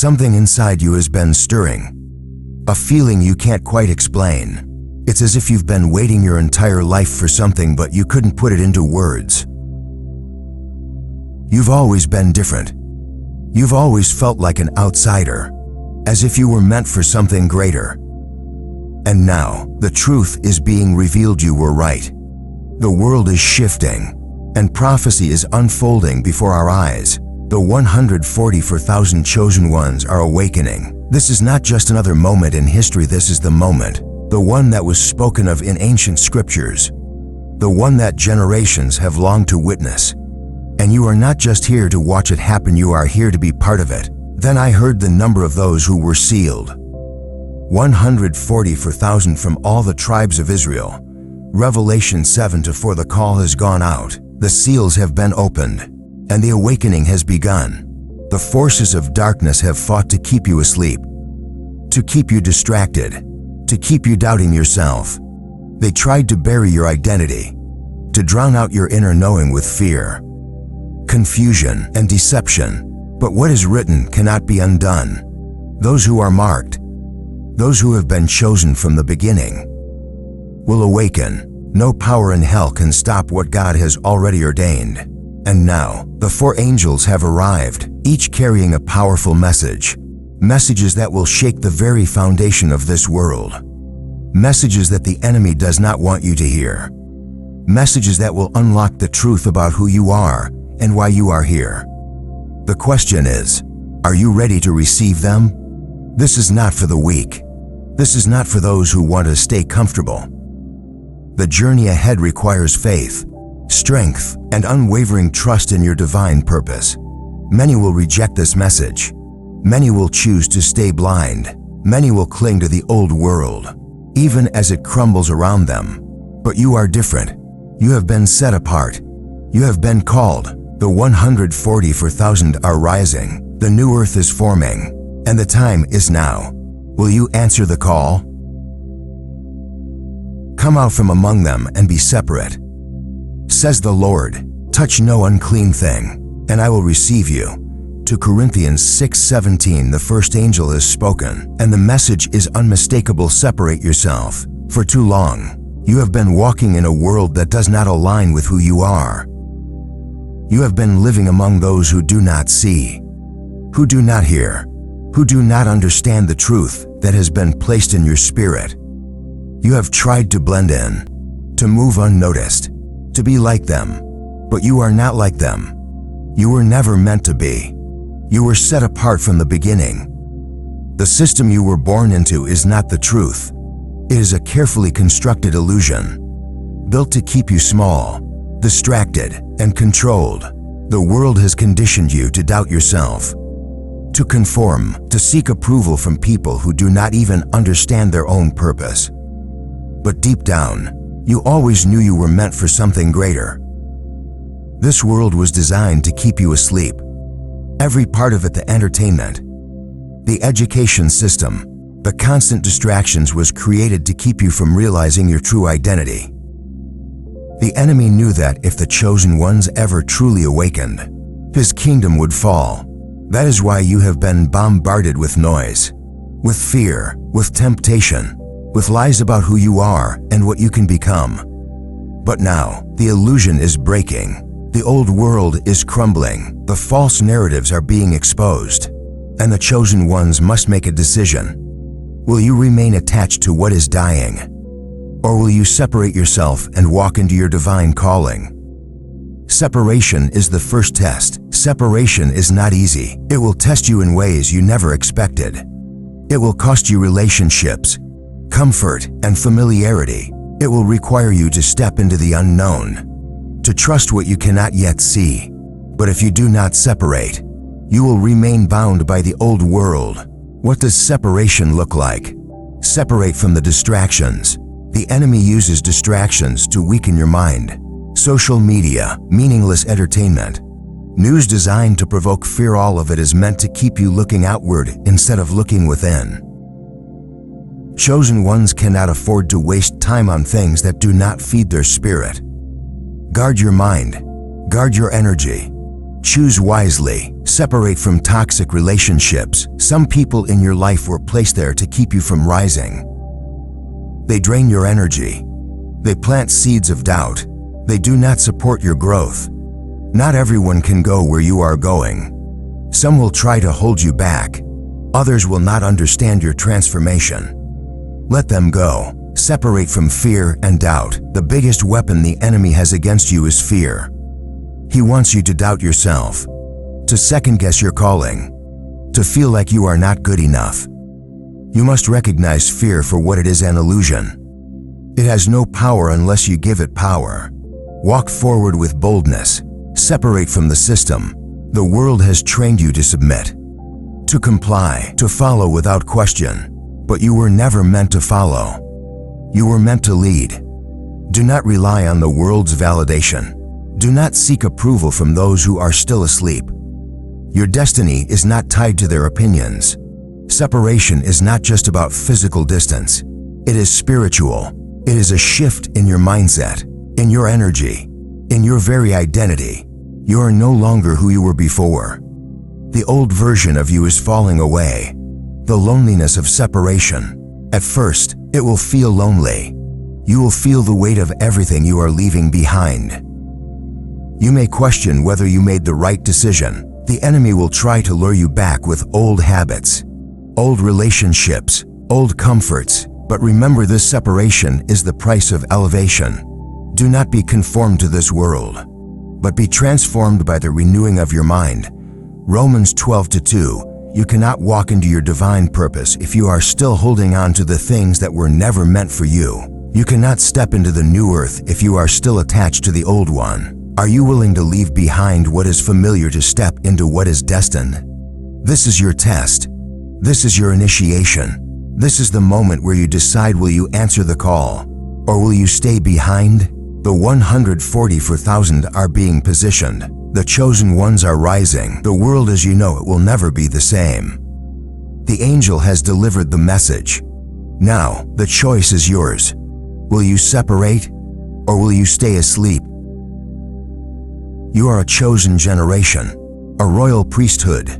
Something inside you has been stirring. A feeling you can't quite explain. It's as if you've been waiting your entire life for something, but you couldn't put it into words. You've always been different. You've always felt like an outsider, as if you were meant for something greater. And now, the truth is being revealed. You were right. The world is shifting, and prophecy is unfolding before our eyes. The 144,000 chosen ones are awakening. This is not just another moment in history. This is the moment, the one that was spoken of in ancient scriptures, the one that generations have longed to witness. And you are not just here to watch it happen, you are here to be part of it. Then I heard the number of those who were sealed. 144,000 from all the tribes of Israel. Revelation 7:4. The call has gone out, the seals have been opened, and the awakening has begun. The forces of darkness have fought to keep you asleep, to keep you distracted, to keep you doubting yourself. They tried to bury your identity, to drown out your inner knowing with fear, confusion, and deception. But what is written cannot be undone. Those who are marked, those who have been chosen from the beginning, will awaken. No power in hell can stop what God has already ordained. And now, the 4 angels have arrived, each carrying a powerful message. Messages that will shake the very foundation of this world. Messages that the enemy does not want you to hear. Messages that will unlock the truth about who you are and why you are here. The question is, are you ready to receive them? This is not for the weak. This is not for those who want to stay comfortable. The journey ahead requires faith, strength, and unwavering trust in your divine purpose. Many will reject this message. Many will choose to stay blind. Many will cling to the old world, even as it crumbles around them. But you are different. You have been set apart. You have been called. The 144,000 are rising. The new earth is forming, and the time is now. Will you answer the call? Come out from among them and be separate, says the Lord. Touch no unclean thing, and I will receive you. 2 Corinthians 6:17. The first angel has spoken, and the message is unmistakable. Separate yourself. For too long, you have been walking in a world that does not align with who you are. You have been living among those who do not see, who do not hear, who do not understand the truth that has been placed in your spirit. You have tried to blend in, to move unnoticed, to be like them, but you are not like them. You were never meant to be. You were set apart from the beginning. The system you were born into is not the truth. It is a carefully constructed illusion, built to keep you small, distracted, and controlled. The world has conditioned you to doubt yourself, to conform, to seek approval from people who do not even understand their own purpose. But deep down, you always knew you were meant for something greater. This world was designed to keep you asleep. Every part of it, the entertainment, the education system, the constant distractions, was created to keep you from realizing your true identity. The enemy knew that if the chosen ones ever truly awakened, his kingdom would fall. That is why you have been bombarded with noise, with fear, with temptation, with lies about who you are and what you can become. But now, the illusion is breaking. The old world is crumbling. The false narratives are being exposed. And the chosen ones must make a decision. Will you remain attached to what is dying? Or will you separate yourself and walk into your divine calling? Separation is the first test. Separation is not easy. It will test you in ways you never expected. It will cost you relationships, comfort, and familiarity. It will require you to step into the unknown, to trust what you cannot yet see. But if you do not separate, you will remain bound by the old world. What does separation look like? Separate from the distractions. The enemy uses distractions to weaken your mind. Social media, meaningless entertainment, news designed to provoke fear. All of it is meant to keep you looking outward instead of looking within. Chosen ones cannot afford to waste time on things that do not feed their spirit. Guard your mind. Guard your energy. Choose wisely. Separate from toxic relationships. Some people in your life were placed there to keep you from rising. They drain your energy. They plant seeds of doubt. They do not support your growth. Not everyone can go where you are going. Some will try to hold you back. Others will not understand your transformation. Let them go. Separate from fear and doubt. The biggest weapon the enemy has against you is fear. He wants you to doubt yourself, to second-guess your calling, to feel like you are not good enough. You must recognize fear for what it is, an illusion. It has no power unless you give it power. Walk forward with boldness. Separate from the system. The world has trained you to submit, to comply, to follow without question. But you were never meant to follow. You were meant to lead. Do not rely on the world's validation. Do not seek approval from those who are still asleep. Your destiny is not tied to their opinions. Separation is not just about physical distance. It is spiritual. It is a shift in your mindset, in your energy, in your very identity. You are no longer who you were before. The old version of you is falling away. The loneliness of separation. At first, it will feel lonely. You will feel the weight of everything you are leaving behind. You may question whether you made the right decision. The enemy will try to lure you back with old habits, old relationships, old comforts. But remember, this separation is the price of elevation. Do not be conformed to this world, but be transformed by the renewing of your mind. Romans 12:2. You cannot walk into your divine purpose if you are still holding on to the things that were never meant for you. You cannot step into the new earth if you are still attached to the old one. Are you willing to leave behind what is familiar to step into what is destined? This is your test. This is your initiation. This is the moment where you decide, will you answer the call, or will you stay behind? The 144,000 are being positioned. The chosen ones are rising. The world as you know it will never be the same. The angel has delivered the message. Now, the choice is yours. Will you separate, or will you stay asleep? You are a chosen generation, a royal priesthood,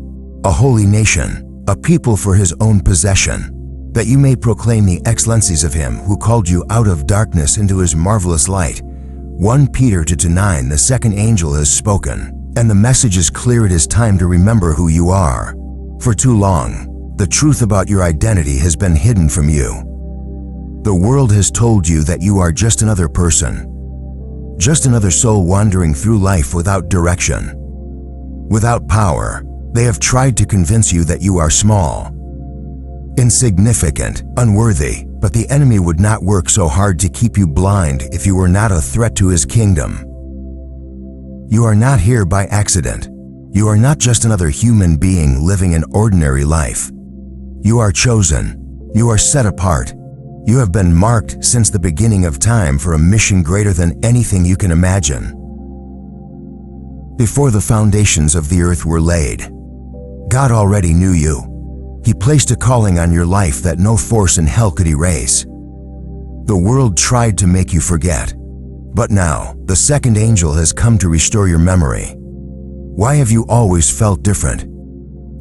a holy nation, a people for his own possession, that you may proclaim the excellencies of him who called you out of darkness into his marvelous light. 1 Peter 2:9. The second angel has spoken, and the message is clear. It is time to remember who you are. For too long, the truth about your identity has been hidden from you. The world has told you that you are just another person, just another soul wandering through life without direction, without power. They have tried to convince you that you are small, insignificant, unworthy, but the enemy would not work so hard to keep you blind if you were not a threat to his kingdom. You are not here by accident. You are not just another human being living an ordinary life. You are chosen. You are set apart. You have been marked since the beginning of time for a mission greater than anything you can imagine. Before the foundations of the earth were laid, God already knew you. He placed a calling on your life that no force in hell could erase. The world tried to make you forget, but now the second angel has come to restore your memory. Why have you always felt different?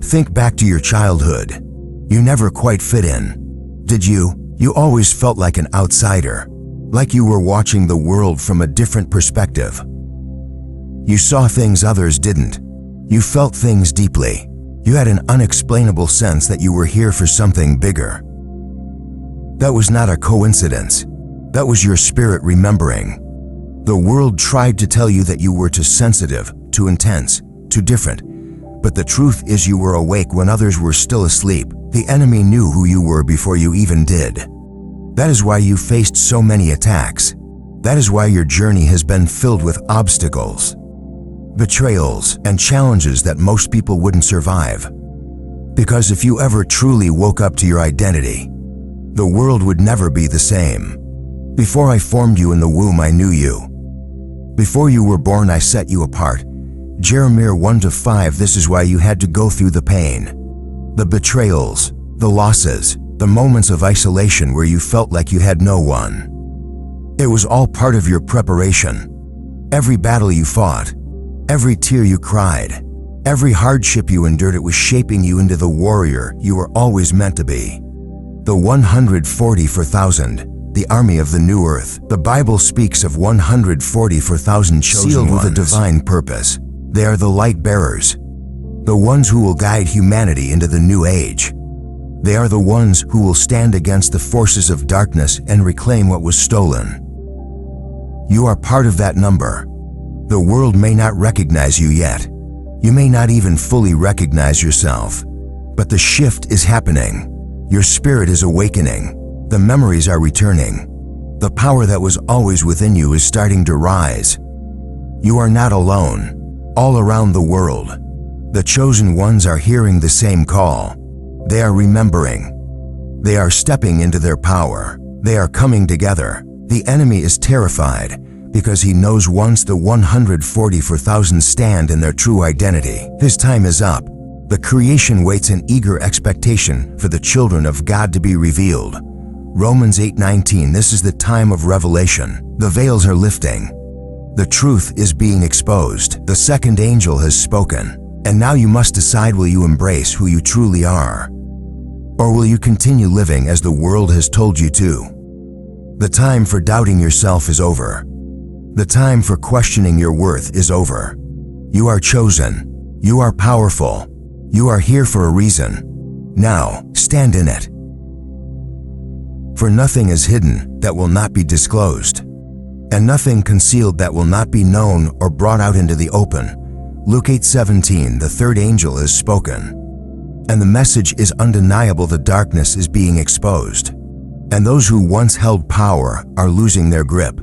Think back to your childhood. You never quite fit in, did you? You always felt like an outsider, like you were watching the world from a different perspective. You saw things others didn't. You felt things deeply. You had an unexplainable sense that you were here for something bigger. That was not a coincidence. That was your spirit remembering. The world tried to tell you that you were too sensitive, too intense, too different. But the truth is, you were awake when others were still asleep. The enemy knew who you were before you even did. That is why you faced so many attacks. That is why your journey has been filled with obstacles, betrayals, and challenges that most people wouldn't survive. Because if you ever truly woke up to your identity, the world would never be the same. Before I formed you in the womb, I knew you. Before you were born, I set you apart. Jeremiah 1-5. This is why you had to go through the pain, the betrayals, the losses, the moments of isolation where you felt like you had no one. It was all part of your preparation. Every battle you fought, Every tear you cried, every hardship you endured, it was shaping you into the warrior you were always meant to be. The 144,000, the army of the new earth. The Bible speaks of 144,000 chosen sealed with a divine purpose. They are the light bearers, the ones who will guide humanity into the new age. They are the ones who will stand against the forces of darkness and reclaim what was stolen. You are part of that number. The world may not recognize you yet. You may not even fully recognize yourself. But the shift is happening. Your spirit is awakening. The memories are returning. The power that was always within you is starting to rise. You are not alone. All around the world, the chosen ones are hearing the same call. They are remembering. They are stepping into their power. They are coming together. The enemy is terrified because he knows once the 144,000 stand in their true identity, his time is up. The creation waits in eager expectation for the children of God to be revealed. Romans 8:19, this is the time of revelation. The veils are lifting. The truth is being exposed. The second angel has spoken. And now you must decide, will you embrace who you truly are? Or will you continue living as the world has told you to? The time for doubting yourself is over. The time for questioning your worth is over. You are chosen. You are powerful. You are here for a reason. Now, stand in it. For nothing is hidden that will not be disclosed, and nothing concealed that will not be known or brought out into the open. Luke 8:17, the third angel has spoken. And the message is undeniable, the darkness is being exposed. And those who once held power are losing their grip.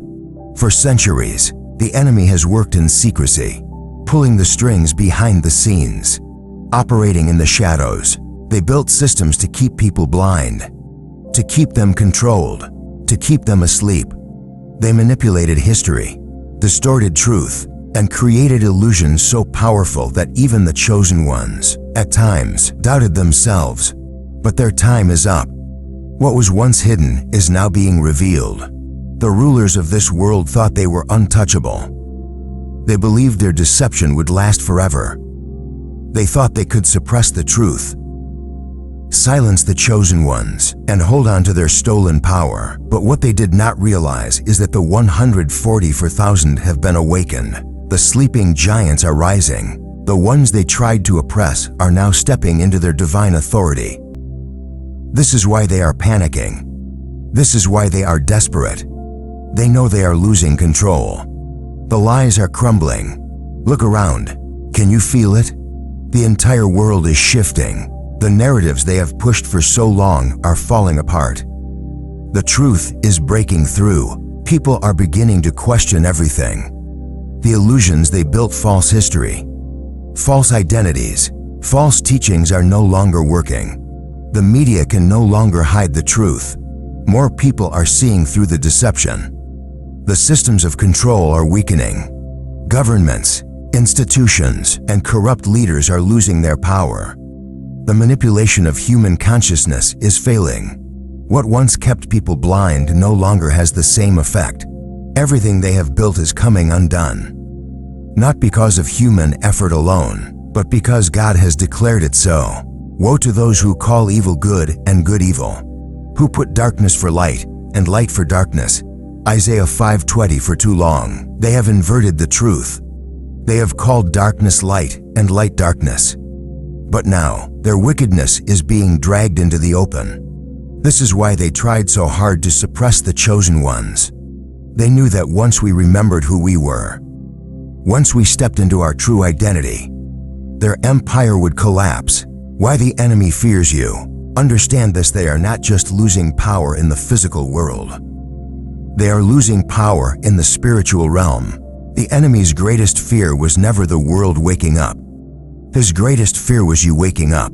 For centuries, the enemy has worked in secrecy, pulling the strings behind the scenes, operating in the shadows. They built systems to keep people blind, to keep them controlled, to keep them asleep. They manipulated history, distorted truth, and created illusions so powerful that even the chosen ones, at times, doubted themselves. But their time is up. What was once hidden is now being revealed. The rulers of this world thought they were untouchable. They believed their deception would last forever. They thought they could suppress the truth, silence the chosen ones, and hold on to their stolen power. But what they did not realize is that the 144,000 have been awakened. The sleeping giants are rising. The ones they tried to oppress are now stepping into their divine authority. This is why they are panicking. This is why they are desperate. They know they are losing control. The lies are crumbling. Look around. Can you feel it? The entire world is shifting. The narratives they have pushed for so long are falling apart. The truth is breaking through. People are beginning to question everything. The illusions they built, false history, false identities, false teachings are no longer working. The media can no longer hide the truth. More people are seeing through the deception. The systems of control are weakening. Governments, institutions, and corrupt leaders are losing their power. The manipulation of human consciousness is failing. What once kept people blind no longer has the same effect. Everything they have built is coming undone. Not because of human effort alone, but because God has declared it so. Woe to those who call evil good and good evil, who put darkness for light and light for darkness. Isaiah 5:20. For too long, they have inverted the truth. They have called darkness light and light darkness. But now, their wickedness is being dragged into the open. This is why they tried so hard to suppress the chosen ones. They knew that once we remembered who we were, once we stepped into our true identity, their empire would collapse. Why the enemy fears you? Understand this: they are not just losing power in the physical world. They are losing power in the spiritual realm. The enemy's greatest fear was never the world waking up. His greatest fear was you waking up.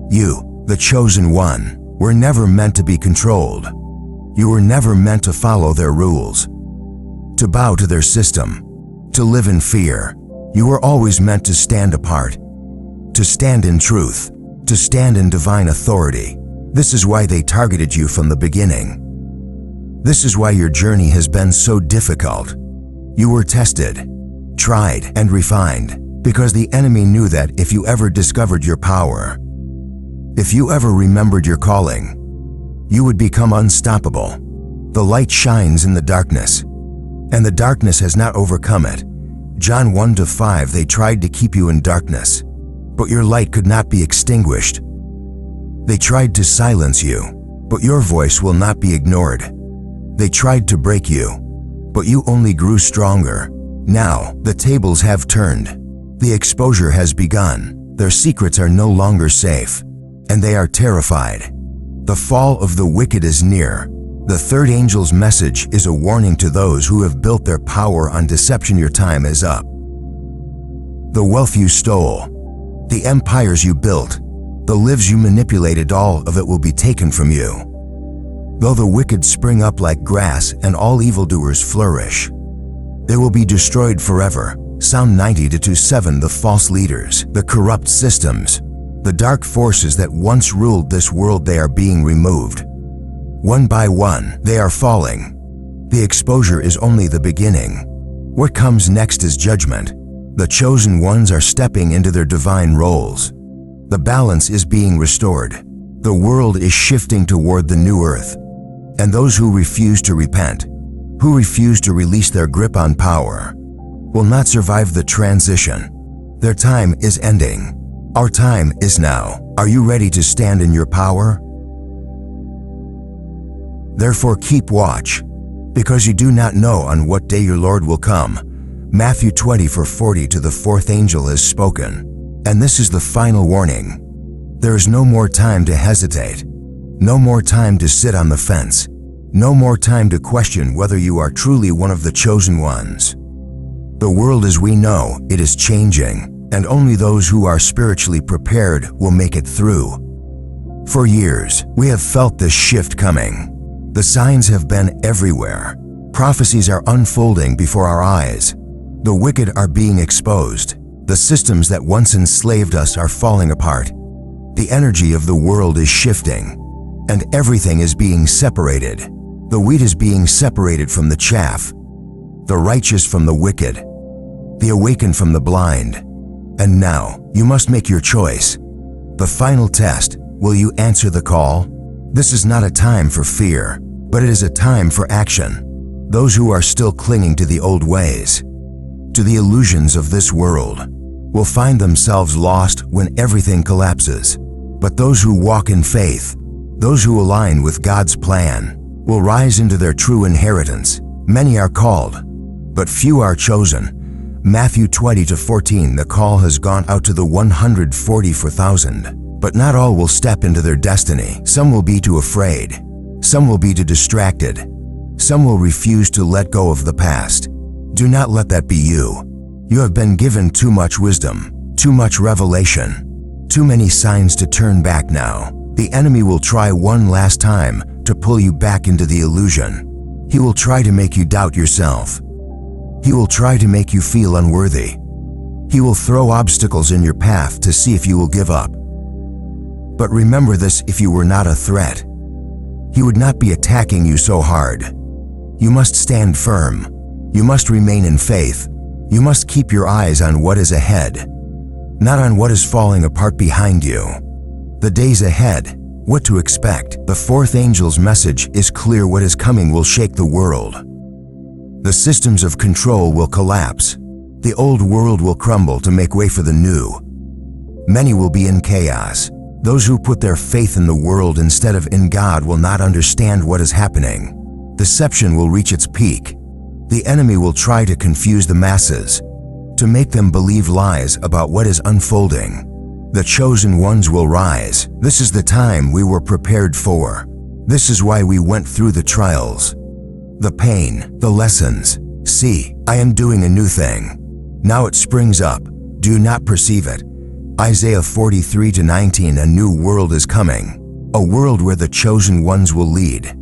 You, the chosen one, were never meant to be controlled. You were never meant to follow their rules, to bow to their system, to live in fear. You were always meant to stand apart, to stand in truth, to stand in divine authority. This is why they targeted you from the beginning. This is why your journey has been so difficult. You were tested, tried, and refined, because the enemy knew that if you ever discovered your power, if you ever remembered your calling, you would become unstoppable. The light shines in the darkness, and the darkness has not overcome it. John 1-5. They tried to keep you in darkness, but your light could not be extinguished. They tried to silence you, but your voice will not be ignored. They tried to break you, but you only grew stronger. Now, the tables have turned. The exposure has begun. Their secrets are no longer safe, and they are terrified. The fall of the wicked is near. The third angel's message is a warning to those who have built their power on deception. Your time is up. The wealth you stole, the empires you built, the lives you manipulated, all of it will be taken from you. Though the wicked spring up like grass and all evildoers flourish, they will be destroyed forever. Psalm 90:7. The false leaders, the corrupt systems, the dark forces that once ruled this world, they are being removed. One by one, they are falling. The exposure is only the beginning. What comes next is judgment. The chosen ones are stepping into their divine roles. The balance is being restored. The world is shifting toward the new earth. And those who refuse to repent, who refuse to release their grip on power, will not survive the transition. Their time is ending. Our time is now. Are you ready to stand in your power? Therefore keep watch, because you do not know on what day your Lord will come. Matthew 20:40. To the fourth angel has spoken. And this is the final warning. There is no more time to hesitate. No more time to sit on the fence. No more time to question whether you are truly one of the chosen ones. The world as we know it is changing, and only those who are spiritually prepared will make it through. For years, we have felt this shift coming. The signs have been everywhere. Prophecies are unfolding before our eyes. The wicked are being exposed. The systems that once enslaved us are falling apart. The energy of the world is shifting, and everything is being separated. The wheat is being separated from the chaff, the righteous from the wicked, the awakened from the blind. And now, you must make your choice. The final test: will you answer the call? This is not a time for fear, but it is a time for action. Those who are still clinging to the old ways, to the illusions of this world, will find themselves lost when everything collapses. But those who walk in faith, those who align with God's plan, will rise into their true inheritance. Many are called, but few are chosen. Matthew 20:14. The call has gone out to the 144,000, but not all will step into their destiny. Some will be too afraid. Some will be too distracted. Some will refuse to let go of the past. Do not let that be you. You have been given too much wisdom, too much revelation, too many signs to turn back now. The enemy will try one last time to pull you back into the illusion. He will try to make you doubt yourself. He will try to make you feel unworthy. He will throw obstacles in your path to see if you will give up. But remember this: if you were not a threat, he would not be attacking you so hard. You must stand firm. You must remain in faith. You must keep your eyes on what is ahead, not on what is falling apart behind you. The days ahead, what to expect. The fourth angel's message is clear: what is coming will shake the world. The systems of control will collapse. The old world will crumble to make way for the new. Many will be in chaos. Those who put their faith in the world instead of in God will not understand what is happening. Deception will reach its peak. The enemy will try to confuse the masses, to make them believe lies about what is unfolding. The chosen ones will rise. This is the time we were prepared for. This is why we went through the trials, the pain, the lessons. See, I am doing a new thing. Now it springs up. Do you not perceive it? Isaiah 43:19. A new world is coming. A world where the chosen ones will lead.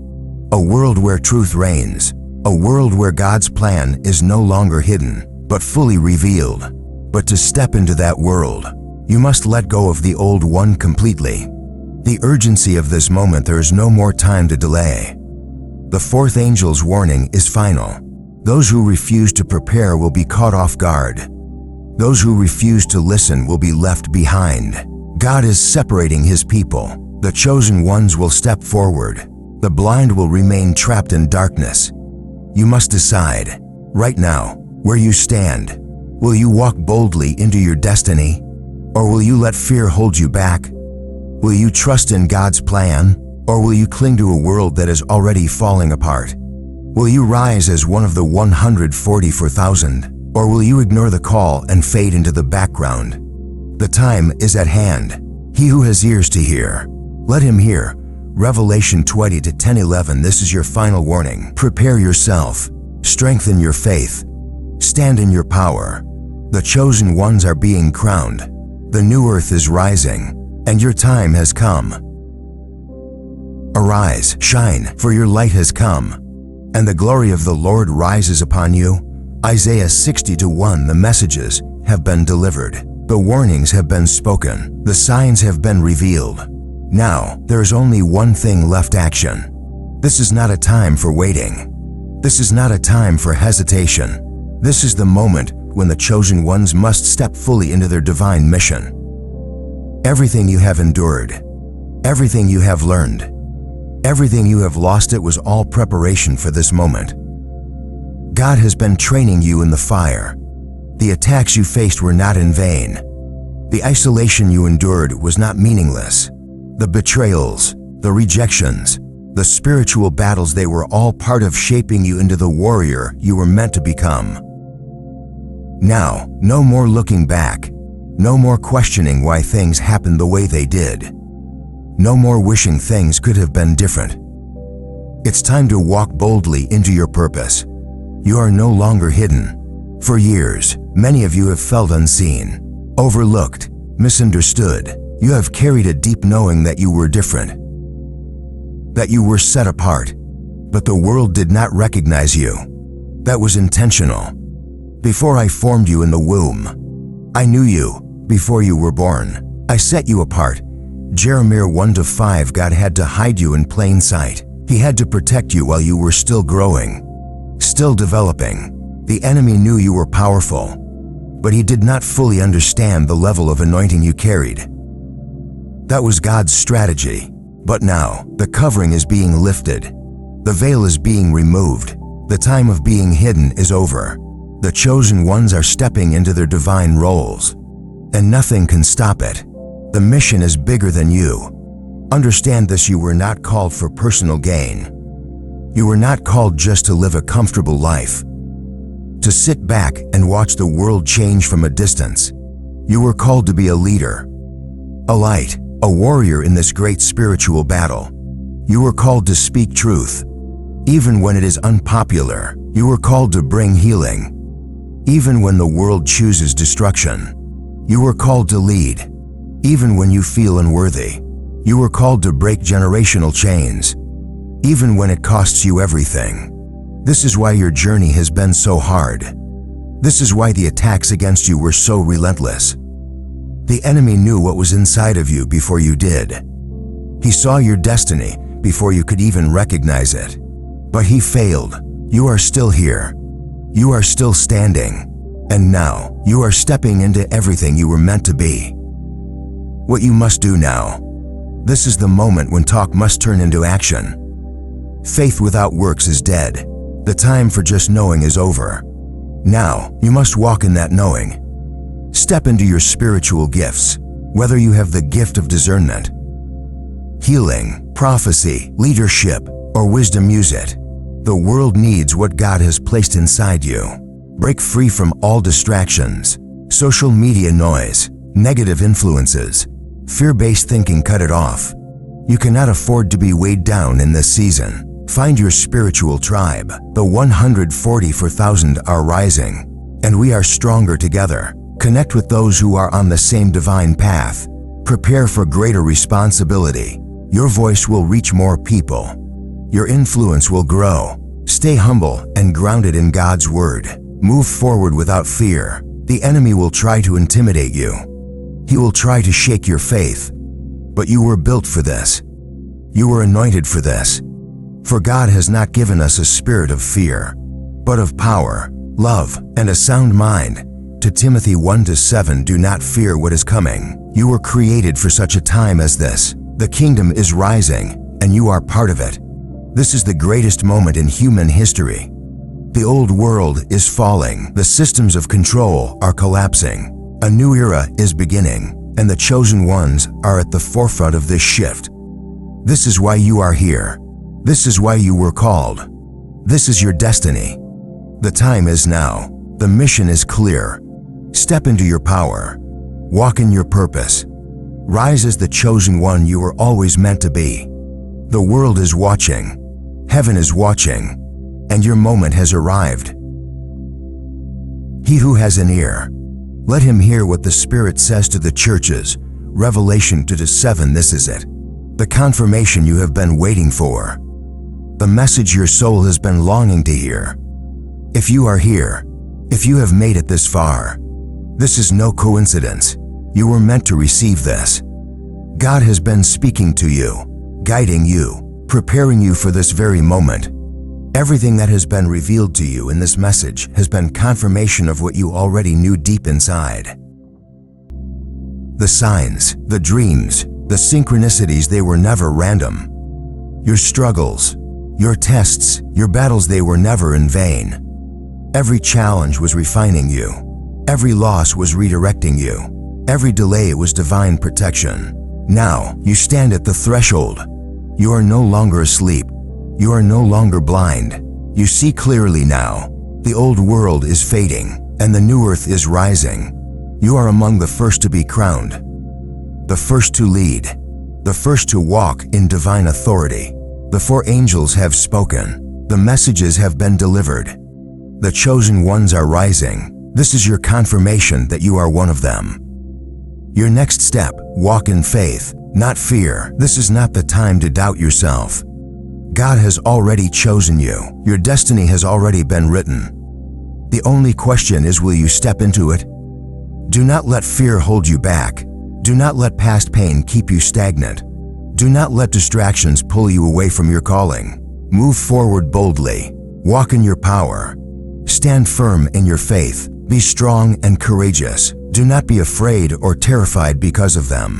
A world where truth reigns. A world where God's plan is no longer hidden, but fully revealed. But to step into that world, you must let go of the old one completely. The urgency of this moment, there is no more time to delay. The fourth angel's warning is final. Those who refuse to prepare will be caught off guard. Those who refuse to listen will be left behind. God is separating His people. The chosen ones will step forward. The blind will remain trapped in darkness. You must decide, right now, where you stand. Will you walk boldly into your destiny? Or will you let fear hold you back? Will you trust in God's plan? Or will you cling to a world that is already falling apart? Will you rise as one of the 144,000? Or will you ignore the call and fade into the background? The time is at hand. He who has ears to hear, let him hear. Revelation 20:10-11. This is your final warning. Prepare yourself. Strengthen your faith. Stand in your power. The chosen ones are being crowned. The new earth is rising, and your time has come. Arise, shine, for your light has come, and the glory of the Lord rises upon you. Isaiah 60:1. The messages have been delivered. The warnings have been spoken. The signs have been revealed. Now, there is only one thing left: action. This is not a time for waiting. This is not a time for hesitation. This is the moment when the chosen ones must step fully into their divine mission. Everything you have endured, everything you have learned, everything you have lost, it was all preparation for this moment. God has been training you in the fire. The attacks you faced were not in vain. The isolation you endured was not meaningless. The betrayals, the rejections, the spiritual battles, they were all part of shaping you into the warrior you were meant to become. Now, no more looking back. No more questioning why things happened the way they did. No more wishing things could have been different. It's time to walk boldly into your purpose. You are no longer hidden. For years, many of you have felt unseen, overlooked, misunderstood. You have carried a deep knowing that you were different, that you were set apart, but the world did not recognize you. That was intentional. Before I formed you in the womb, I knew you. Before you were born, I set you apart. Jeremiah 1:5. God had to hide you in plain sight. He had to protect you while you were still growing, still developing. The enemy knew you were powerful, but he did not fully understand the level of anointing you carried. That was God's strategy. But now, the covering is being lifted. The veil is being removed. The time of being hidden is over. The chosen ones are stepping into their divine roles, and nothing can stop it. The mission is bigger than you. Understand this: you were not called for personal gain. You were not called just to live a comfortable life, to sit back and watch the world change from a distance. You were called to be a leader, a light, a warrior in this great spiritual battle. You were called to speak truth, even when it is unpopular. You were called to bring healing, even when the world chooses destruction. You were called to lead, even when you feel unworthy. You were called to break generational chains, even when it costs you everything. This is why your journey has been so hard. This is why the attacks against you were so relentless. The enemy knew what was inside of you before you did. He saw your destiny before you could even recognize it. But he failed. You are still here. You are still standing. And now, you are stepping into everything you were meant to be. What you must do now. This is the moment when talk must turn into action. Faith without works is dead. The time for just knowing is over. Now, you must walk in that knowing. Step into your spiritual gifts, whether you have the gift of discernment, healing, prophecy, leadership, or wisdom. Use it. The world needs what God has placed inside you. Break free from all distractions, social media noise, negative influences, fear-based thinking. Cut it off. You cannot afford to be weighed down in this season. Find your spiritual tribe. The 144,000 are rising, and we are stronger together. Connect with those who are on the same divine path. Prepare for greater responsibility. Your voice will reach more people. Your influence will grow. Stay humble and grounded in God's word. Move forward without fear. The enemy will try to intimidate you. He will try to shake your faith. But you were built for this. You were anointed for this. For God has not given us a spirit of fear, but of power, love, and a sound mind. To Timothy 1:7, do not fear what is coming. You were created for such a time as this. The kingdom is rising, and you are part of it. This is the greatest moment in human history. The old world is falling. The systems of control are collapsing. A new era is beginning, and the chosen ones are at the forefront of this shift. This is why you are here. This is why you were called. This is your destiny. The time is now. The mission is clear. Step into your power. Walk in your purpose. Rise as the chosen one you were always meant to be. The world is watching. Heaven is watching. And your moment has arrived. He who has an ear, let him hear what the Spirit says to the churches. Revelation 2:7. This is it. The confirmation you have been waiting for. The message your soul has been longing to hear. If you are here, if you have made it this far, this is no coincidence. You were meant to receive this. God has been speaking to you, guiding you, preparing you for this very moment. Everything that has been revealed to you in this message has been confirmation of what you already knew deep inside. The signs, the dreams, the synchronicities, they were never random. Your struggles, your tests, your battles, they were never in vain. Every challenge was refining you. Every loss was redirecting you. Every delay was divine protection. Now, you stand at the threshold. You are no longer asleep. You are no longer blind. You see clearly now. The old world is fading, and the new earth is rising. You are among the first to be crowned, the first to lead, the first to walk in divine authority. The 4 angels have spoken. The messages have been delivered. The chosen ones are rising. This is your confirmation that you are one of them. Your next step, walk in faith, not fear. This is not the time to doubt yourself. God has already chosen you. Your destiny has already been written. The only question is, will you step into it? Do not let fear hold you back. Do not let past pain keep you stagnant. Do not let distractions pull you away from your calling. Move forward boldly. Walk in your power. Stand firm in your faith. Be strong and courageous. Do not be afraid or terrified because of them.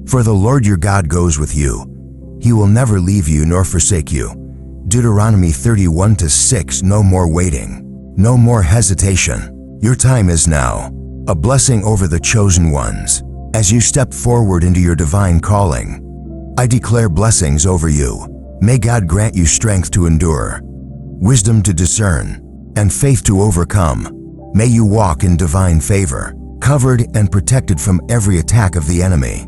For the Lord your God goes with you. He will never leave you nor forsake you. Deuteronomy 31:6. No more waiting. No more hesitation. Your time is now. A blessing over the chosen ones. As you step forward into your divine calling, I declare blessings over you. May God grant you strength to endure, wisdom to discern, and faith to overcome. May you walk in divine favor, covered and protected from every attack of the enemy.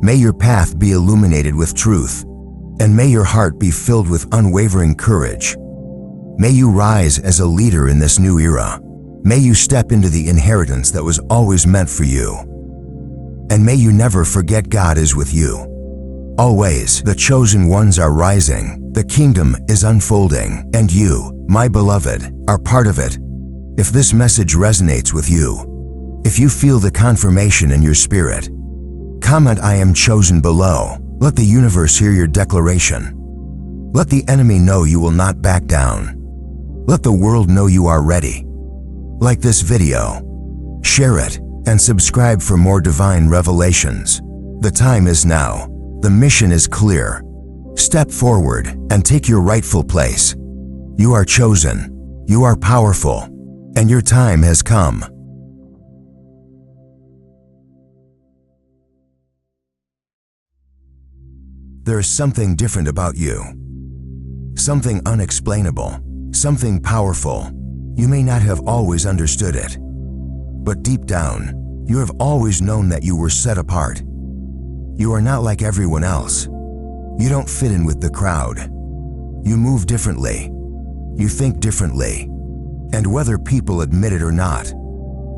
May your path be illuminated with truth, and may your heart be filled with unwavering courage. May you rise as a leader in this new era. May you step into the inheritance that was always meant for you. And may you never forget God is with you. Always, the chosen ones are rising, the kingdom is unfolding, and you, my beloved, are part of it. If this message resonates with you, if you feel the confirmation in your spirit, comment "I am chosen" below. Let the universe hear your declaration. Let the enemy know you will not back down. Let the world know you are ready. Like this video, share it, and subscribe for more divine revelations. The time is now. The mission is clear. Step forward and take your rightful place. You are chosen. You are powerful. And your time has come. There is something different about you. Something unexplainable. Something powerful. You may not have always understood it. But deep down, you have always known that you were set apart. You are not like everyone else. You don't fit in with the crowd. You move differently. You think differently. And whether people admit it or not,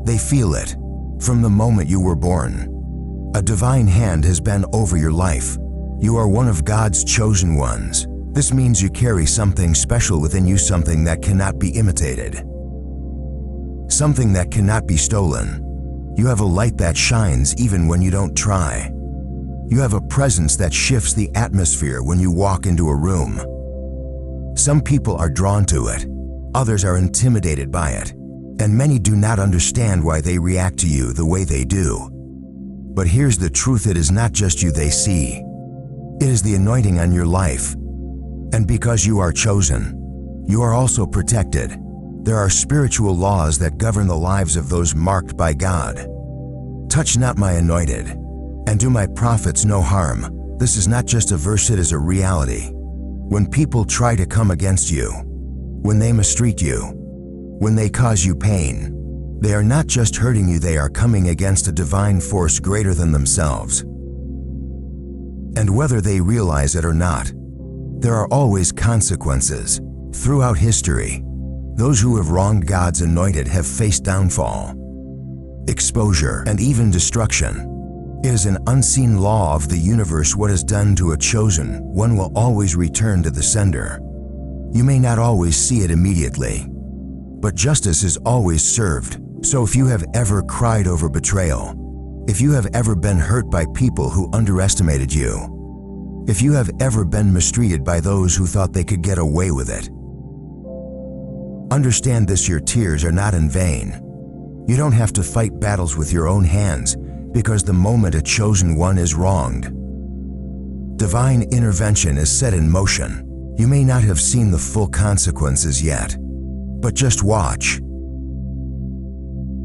they feel it. From the moment you were born, a divine hand has been over your life. You are one of God's chosen ones. This means you carry something special within you, something that cannot be imitated, something that cannot be stolen. You have a light that shines even when you don't try. You have a presence that shifts the atmosphere when you walk into a room. Some people are drawn to it, Others are intimidated by it, and many do not understand why they react to you the way they do. But here's the truth: it is not just you they see. It is the anointing on your life. And because you are chosen, you are also protected. There are spiritual laws that govern the lives of those marked by God. Touch not my anointed, and do my prophets no harm. This is not just a verse, it is a reality. When people try to come against you, when they mistreat you, when they cause you pain, they are not just hurting you, they are coming against a divine force greater than themselves. And whether they realize it or not, there are always consequences. Throughout history, those who have wronged God's anointed have faced downfall, exposure, and even destruction. It is an unseen law of the universe: what is done to a chosen one will always return to the sender. You may not always see it immediately, but justice is always served. So if you have ever cried over betrayal, if you have ever been hurt by people who underestimated you, if you have ever been mistreated by those who thought they could get away with it, understand this: your tears are not in vain. You don't have to fight battles with your own hands, because the moment a chosen one is wronged, divine intervention is set in motion. You may not have seen the full consequences yet, but just watch.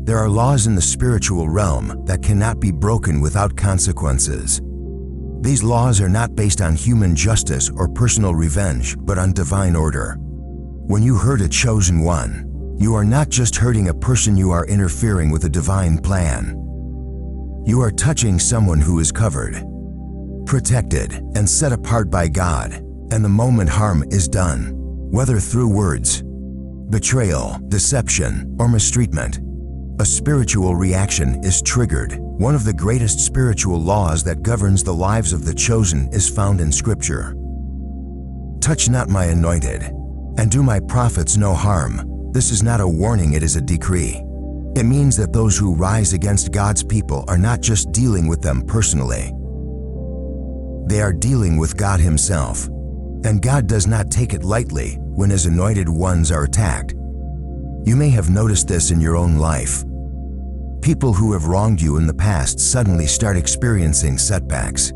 There are laws in the spiritual realm that cannot be broken without consequences. These laws are not based on human justice or personal revenge, but on divine order. When you hurt a chosen one, you are not just hurting a person, you are interfering with a divine plan. You are touching someone who is covered, protected, and set apart by God, and the moment harm is done, whether through words, betrayal, deception, or mistreatment, a spiritual reaction is triggered. One of the greatest spiritual laws that governs the lives of the chosen is found in Scripture. Touch not my anointed, and do my prophets no harm. This is not a warning, it is a decree. It means that those who rise against God's people are not just dealing with them personally. They are dealing with God Himself. And God does not take it lightly when His anointed ones are attacked. You may have noticed this in your own life. People who have wronged you in the past suddenly start experiencing setbacks.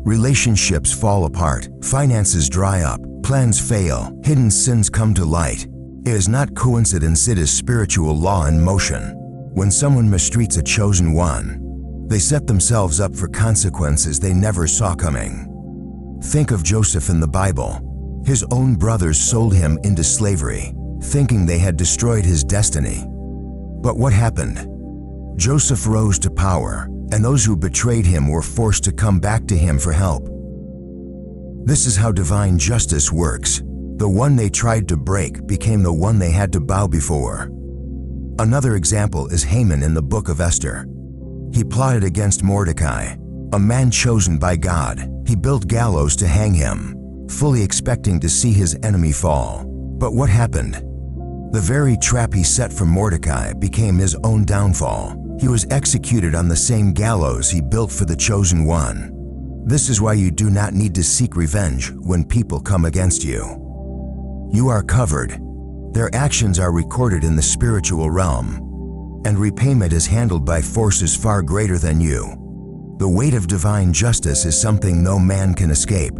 Relationships fall apart, finances dry up, plans fail, hidden sins come to light. It is not coincidence, it is spiritual law in motion. When someone mistreats a chosen one, they set themselves up for consequences they never saw coming. Think of Joseph in the Bible. His own brothers sold him into slavery, thinking they had destroyed his destiny. But what happened? Joseph rose to power, and those who betrayed him were forced to come back to him for help. This is how divine justice works. The one they tried to break became the one they had to bow before. Another example is Haman in the book of Esther. He plotted against Mordecai, a man chosen by God. He built gallows to hang him, fully expecting to see his enemy fall. But what happened? The very trap he set for Mordecai became his own downfall. He was executed on the same gallows he built for the chosen one. This is why you do not need to seek revenge when people come against you. You are covered. Their actions are recorded in the spiritual realm, and repayment is handled by forces far greater than you. The weight of divine justice is something no man can escape.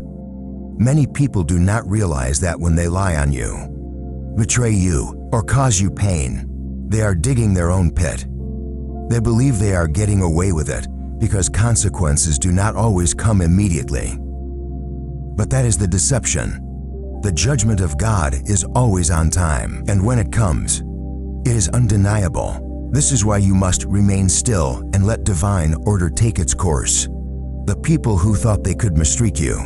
Many people do not realize that when they lie on you, betray you, or cause you pain, they are digging their own pit. They believe they are getting away with it because consequences do not always come immediately. But that is the deception. The judgment of God is always on time, and when it comes, it is undeniable. This is why you must remain still and let divine order take its course. The people who thought they could mistreat you,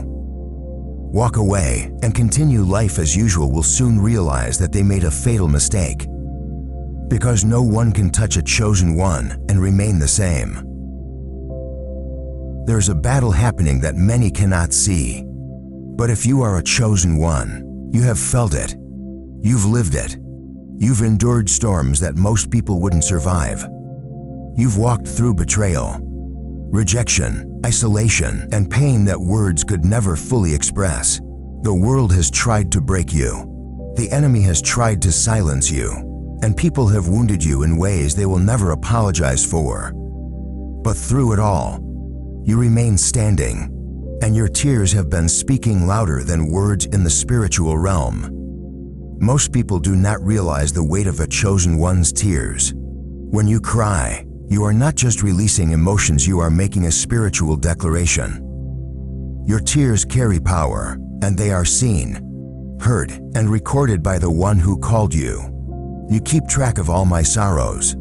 walk away, and continue life as usual will soon realize that they made a fatal mistake. Because no one can touch a chosen one and remain the same. There is a battle happening that many cannot see. But if you are a chosen one, you have felt it. You've lived it. You've endured storms that most people wouldn't survive. You've walked through betrayal, rejection, isolation, and pain that words could never fully express. The world has tried to break you. The enemy has tried to silence you, and people have wounded you in ways they will never apologize for. But through it all, you remain standing, and your tears have been speaking louder than words in the spiritual realm. Most people do not realize the weight of a chosen one's tears. When you cry, you are not just releasing emotions, you are making a spiritual declaration. Your tears carry power, and they are seen, heard, and recorded by the one who called you. You keep track of all my sorrows.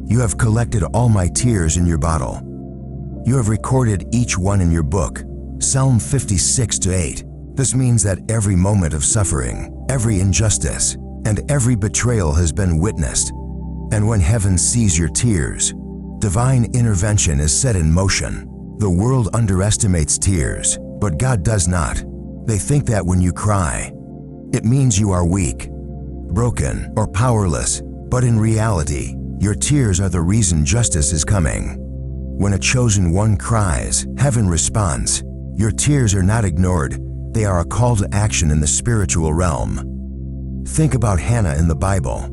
You have collected all my tears in your bottle. You have recorded each one in your book. Psalm 56:8. This means that every moment of suffering, every injustice, and every betrayal has been witnessed. And when heaven sees your tears, divine intervention is set in motion. The world underestimates tears, but God does not. They think that when you cry, it means you are weak, broken, or powerless. But in reality, your tears are the reason justice is coming. When a chosen one cries, heaven responds. Your tears are not ignored. They are a call to action in the spiritual realm. Think about Hannah in the Bible.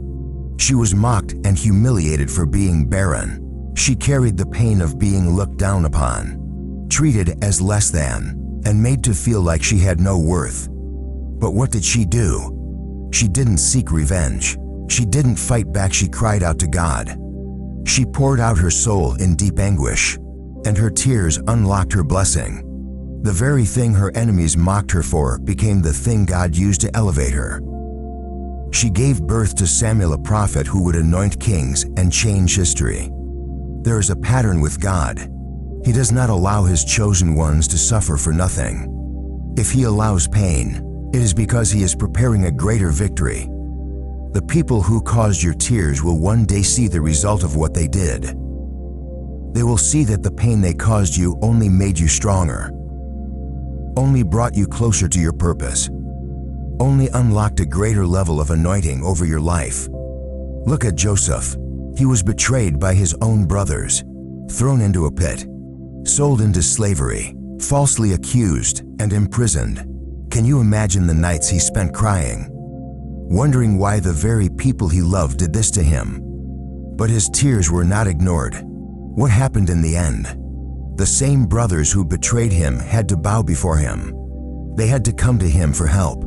She was mocked and humiliated for being barren. She carried the pain of being looked down upon, treated as less than, and made to feel like she had no worth. But what did she do? She didn't seek revenge. She didn't fight back. She cried out to God. She poured out her soul in deep anguish, and her tears unlocked her blessing. The very thing her enemies mocked her for became the thing God used to elevate her. She gave birth to Samuel, a prophet who would anoint kings and change history. There is a pattern with God. He does not allow His chosen ones to suffer for nothing. If He allows pain, it is because He is preparing a greater victory. The people who caused your tears will one day see the result of what they did. They will see that the pain they caused you only made you stronger, only brought you closer to your purpose, only unlocked a greater level of anointing over your life. Look at Joseph. He was betrayed by his own brothers, thrown into a pit, sold into slavery, falsely accused, and imprisoned. Can you imagine the nights he spent crying, wondering why the very people he loved did this to him? But his tears were not ignored. What happened in the end? The same brothers who betrayed him had to bow before him. They had to come to him for help.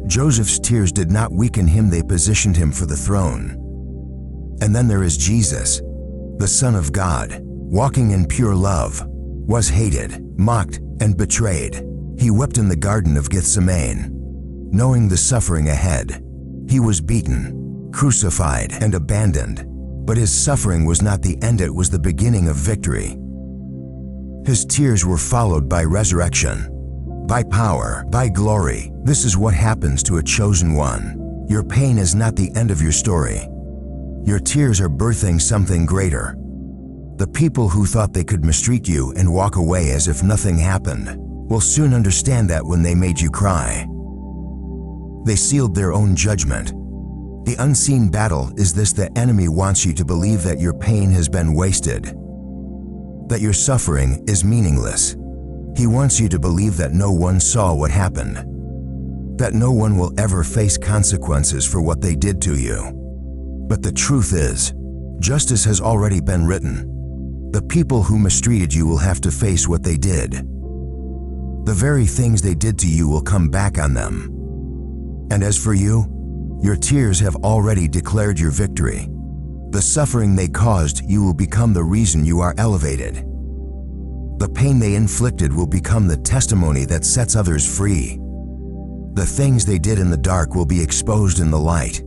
Joseph's tears did not weaken him, they positioned him for the throne. And then there is Jesus, the Son of God, walking in pure love, was hated, mocked, and betrayed. He wept in the Garden of Gethsemane, knowing the suffering ahead. He was beaten, crucified, and abandoned. But his suffering was not the end, it was the beginning of victory. His tears were followed by resurrection, by power, by glory. This is what happens to a chosen one. Your pain is not the end of your story. Your tears are birthing something greater. The people who thought they could mistreat you and walk away as if nothing happened will soon understand that when they made you cry, they sealed their own judgment. The unseen battle is this: the enemy wants you to believe that your pain has been wasted, that your suffering is meaningless. He wants you to believe that no one saw what happened, that no one will ever face consequences for what they did to you. But the truth is, justice has already been written. The people who mistreated you will have to face what they did. The very things they did to you will come back on them. And as for you, your tears have already declared your victory. The suffering they caused you will become the reason you are elevated. The pain they inflicted will become the testimony that sets others free. The things they did in the dark will be exposed in the light.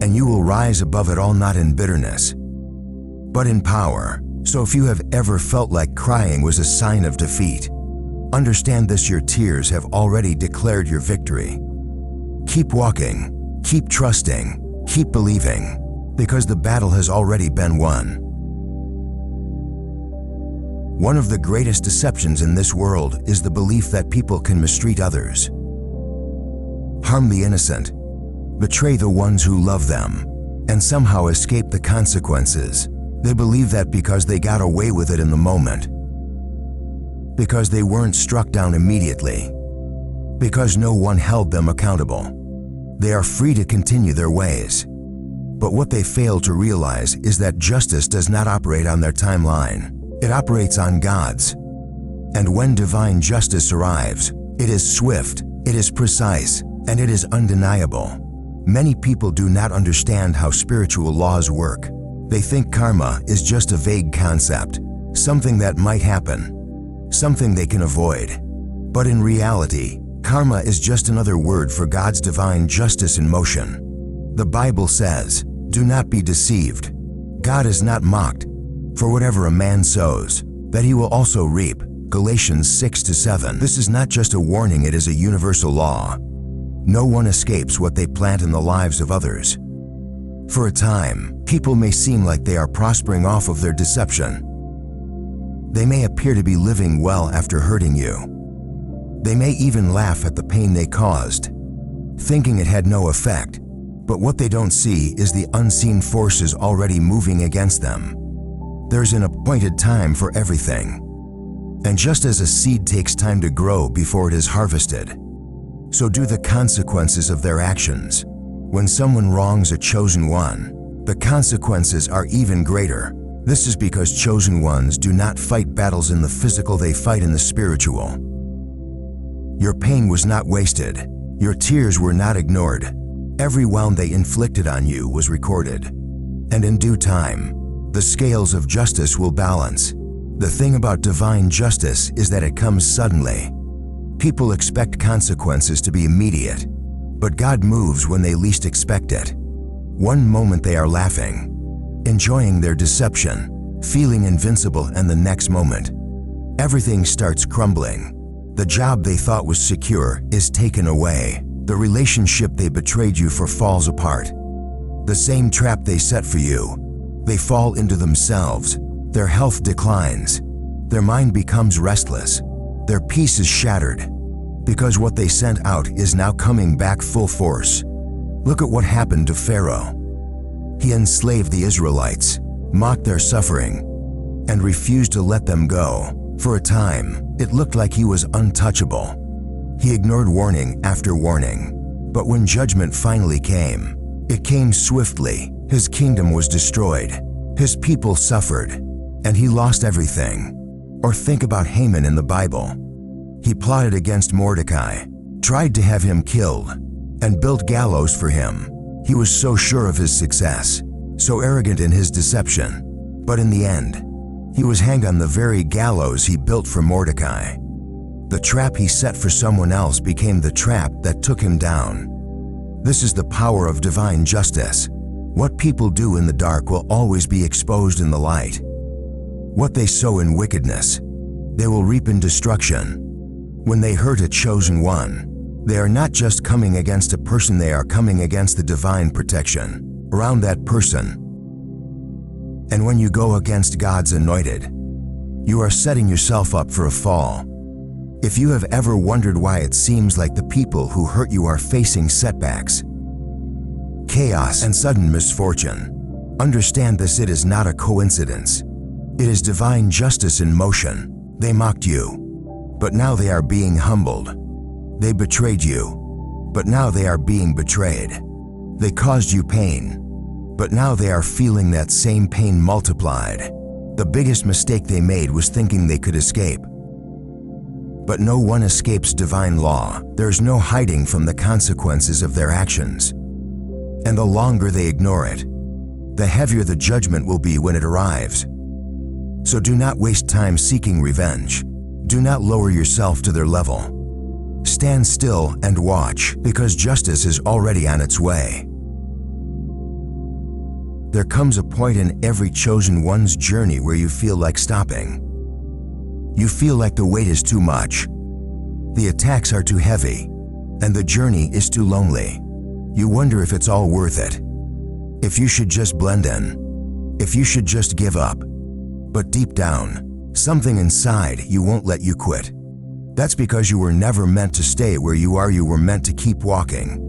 And you will rise above it all, not in bitterness, but in power. So if you have ever felt like crying was a sign of defeat, understand this: your tears have already declared your victory. Keep walking, keep trusting, keep believing, because the battle has already been won. One of the greatest deceptions in this world is the belief that people can mistreat others, harm the innocent, betray the ones who love them, and somehow escape the consequences. They believe that because they got away with it in the moment, because they weren't struck down immediately, because no one held them accountable, They are free to continue their ways. But what they fail to realize is that justice does not operate on their timeline. It operates on God's. And when divine justice arrives, it is swift, it is precise, and it is undeniable. Many people do not understand how spiritual laws work. They think karma is just a vague concept, something that might happen, something they can avoid. But in reality, karma is just another word for God's divine justice in motion. The Bible says, "Do not be deceived. God is not mocked. For whatever a man sows, that he will also reap." Galatians 6-7. This is not just a warning, it is a universal law. No one escapes what they plant in the lives of others. For a time, people may seem like they are prospering off of their deception. They may appear to be living well after hurting you. They may even laugh at the pain they caused, thinking it had no effect. But what they don't see is the unseen forces already moving against them. There's an appointed time for everything. And just as a seed takes time to grow before it is harvested, so do the consequences of their actions. When someone wrongs a chosen one, the consequences are even greater. This is because chosen ones do not fight battles in the physical, they fight in the spiritual. Your pain was not wasted. Your tears were not ignored. Every wound they inflicted on you was recorded. And in due time, the scales of justice will balance. The thing about divine justice is that it comes suddenly. People expect consequences to be immediate, but God moves when they least expect it. One moment they are laughing, enjoying their deception, feeling invincible, and the next moment, everything starts crumbling. The job they thought was secure is taken away. The relationship they betrayed you for falls apart. The same trap they set for you, they fall into themselves. Their health declines. Their mind becomes restless. Their peace is shattered, because what they sent out is now coming back full force. Look at what happened to Pharaoh. He enslaved the Israelites, mocked their suffering, and refused to let them go. For a time, it looked like he was untouchable. He ignored warning after warning. But when judgment finally came, it came swiftly. His kingdom was destroyed. His people suffered, and he lost everything. Or think about Haman in the Bible. He plotted against Mordecai, tried to have him killed, and built gallows for him. He was so sure of his success, so arrogant in his deception. But in the end, he was hanged on the very gallows he built for Mordecai. The trap he set for someone else became the trap that took him down. This is the power of divine justice. What people do in the dark will always be exposed in the light. What they sow in wickedness, they will reap in destruction. When they hurt a chosen one, they are not just coming against a person, they are coming against the divine protection around that person. And when you go against God's anointed, you are setting yourself up for a fall. If you have ever wondered why it seems like the people who hurt you are facing setbacks, chaos, and sudden misfortune, understand this: it is not a coincidence. It is divine justice in motion. They mocked you, but now they are being humbled. They betrayed you, but now they are being betrayed. They caused you pain, but now they are feeling that same pain multiplied. The biggest mistake they made was thinking they could escape. But no one escapes divine law. There's no hiding from the consequences of their actions. And the longer they ignore it, the heavier the judgment will be when it arrives. So do not waste time seeking revenge. Do not lower yourself to their level. Stand still and watch, because justice is already on its way. There comes a point in every chosen one's journey where you feel like stopping. You feel like the weight is too much. The attacks are too heavy, and the journey is too lonely. You wonder if it's all worth it. If you should just blend in. If you should just give up. But deep down, something inside you won't let you quit. That's because you were never meant to stay where you are. You were meant to keep walking.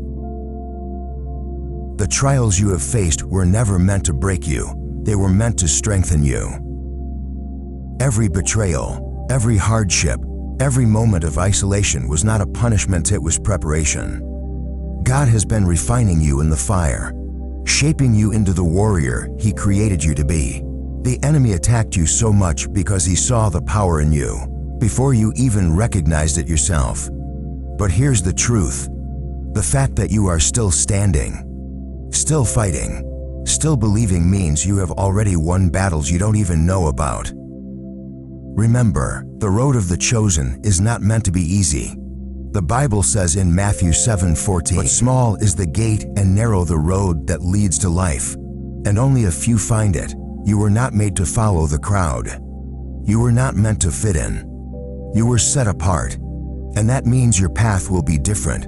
The trials you have faced were never meant to break you. They were meant to strengthen you. Every betrayal, every hardship, every moment of isolation was not a punishment, it was preparation. God has been refining you in the fire, shaping you into the warrior He created you to be. The enemy attacked you so much because he saw the power in you, before you even recognized it yourself. But here's the truth. The fact that you are still standing, still fighting, still believing means you have already won battles you don't even know about. Remember, the road of the chosen is not meant to be easy. The Bible says in Matthew 7:14, "But small is the gate and narrow the road that leads to life, and only a few find it." You were not made to follow the crowd. You were not meant to fit in. You were set apart, and that means your path will be different.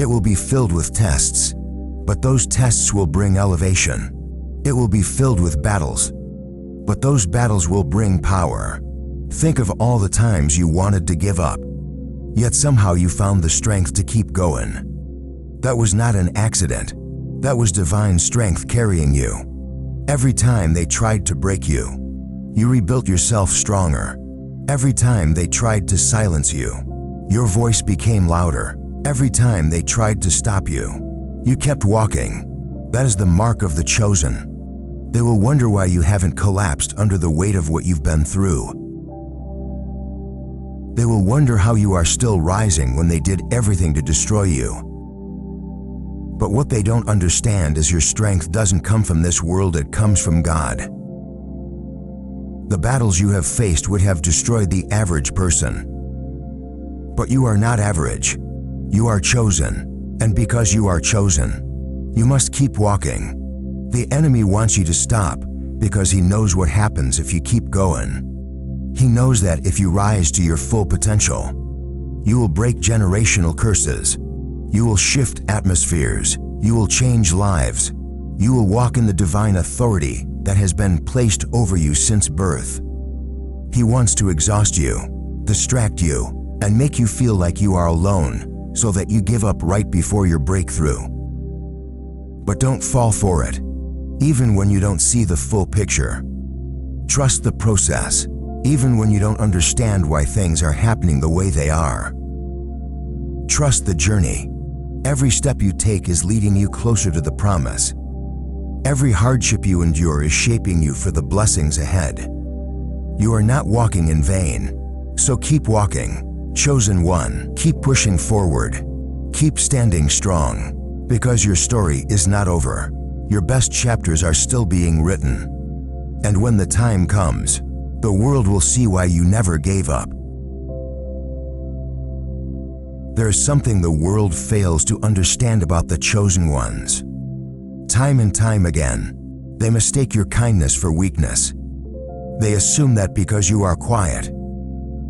It will be filled with tests, but those tests will bring elevation. It will be filled with battles, but those battles will bring power. Think of all the times you wanted to give up, yet somehow you found the strength to keep going. That was not an accident. That was divine strength carrying you. Every time they tried to break you, you rebuilt yourself stronger. Every time they tried to silence you, your voice became louder. Every time they tried to stop you, you kept walking. That is the mark of the chosen. They will wonder why you haven't collapsed under the weight of what you've been through. They will wonder how you are still rising when they did everything to destroy you. But what they don't understand is your strength doesn't come from this world, it comes from God. The battles you have faced would have destroyed the average person. But you are not average. You are chosen. And because you are chosen, you must keep walking. The enemy wants you to stop because he knows what happens if you keep going. He knows that if you rise to your full potential, you will break generational curses. You will shift atmospheres. You will change lives. You will walk in the divine authority that has been placed over you since birth. He wants to exhaust you, distract you, and make you feel like you are alone so that you give up right before your breakthrough. But don't fall for it, even when you don't see the full picture. Trust the process, even when you don't understand why things are happening the way they are. Trust the journey. Every step you take is leading you closer to the promise. Every hardship you endure is shaping you for the blessings ahead. You are not walking in vain, so keep walking. Chosen one, keep pushing forward. Keep standing strong, because your story is not over. Your best chapters are still being written. And when the time comes, the world will see why you never gave up. There is something the world fails to understand about the chosen ones. Time and time again, they mistake your kindness for weakness. They assume that because you are quiet,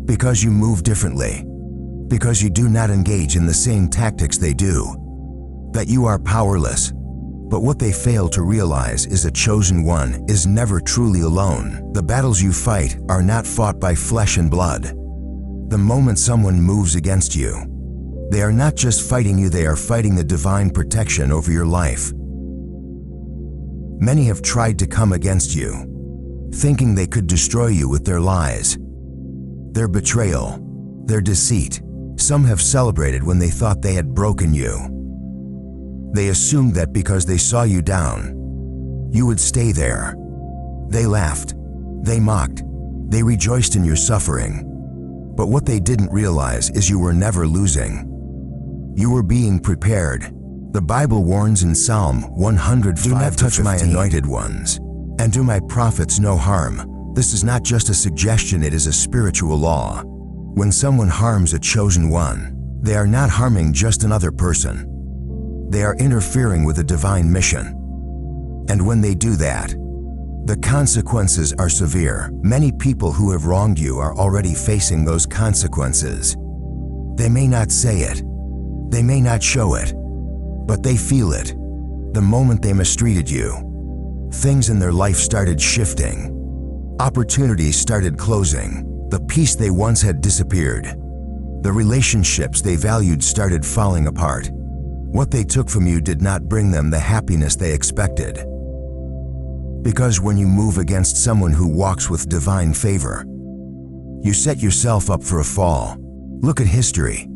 because you move differently, because you do not engage in the same tactics they do, that you are powerless. But what they fail to realize is a chosen one is never truly alone. The battles you fight are not fought by flesh and blood. The moment someone moves against you, they are not just fighting you, they are fighting the divine protection over your life. Many have tried to come against you, thinking they could destroy you with their lies, their betrayal, their deceit. Some have celebrated when they thought they had broken you. They assumed that because they saw you down, you would stay there. They laughed, they mocked, they rejoiced in your suffering. But what they didn't realize is you were never losing. You were being prepared. The Bible warns in Psalm 105, "Do not touch my anointed ones, and do my prophets no harm." This is not just a suggestion, it is a spiritual law. When someone harms a chosen one, they are not harming just another person. They are interfering with a divine mission. And when they do that, the consequences are severe. Many people who have wronged you are already facing those consequences. They may not say it, they may not show it, but they feel it. The moment they mistreated you, things in their life started shifting. Opportunities started closing. The peace they once had disappeared. The relationships they valued started falling apart. What they took from you did not bring them the happiness they expected. Because when you move against someone who walks with divine favor, you set yourself up for a fall. Look at history.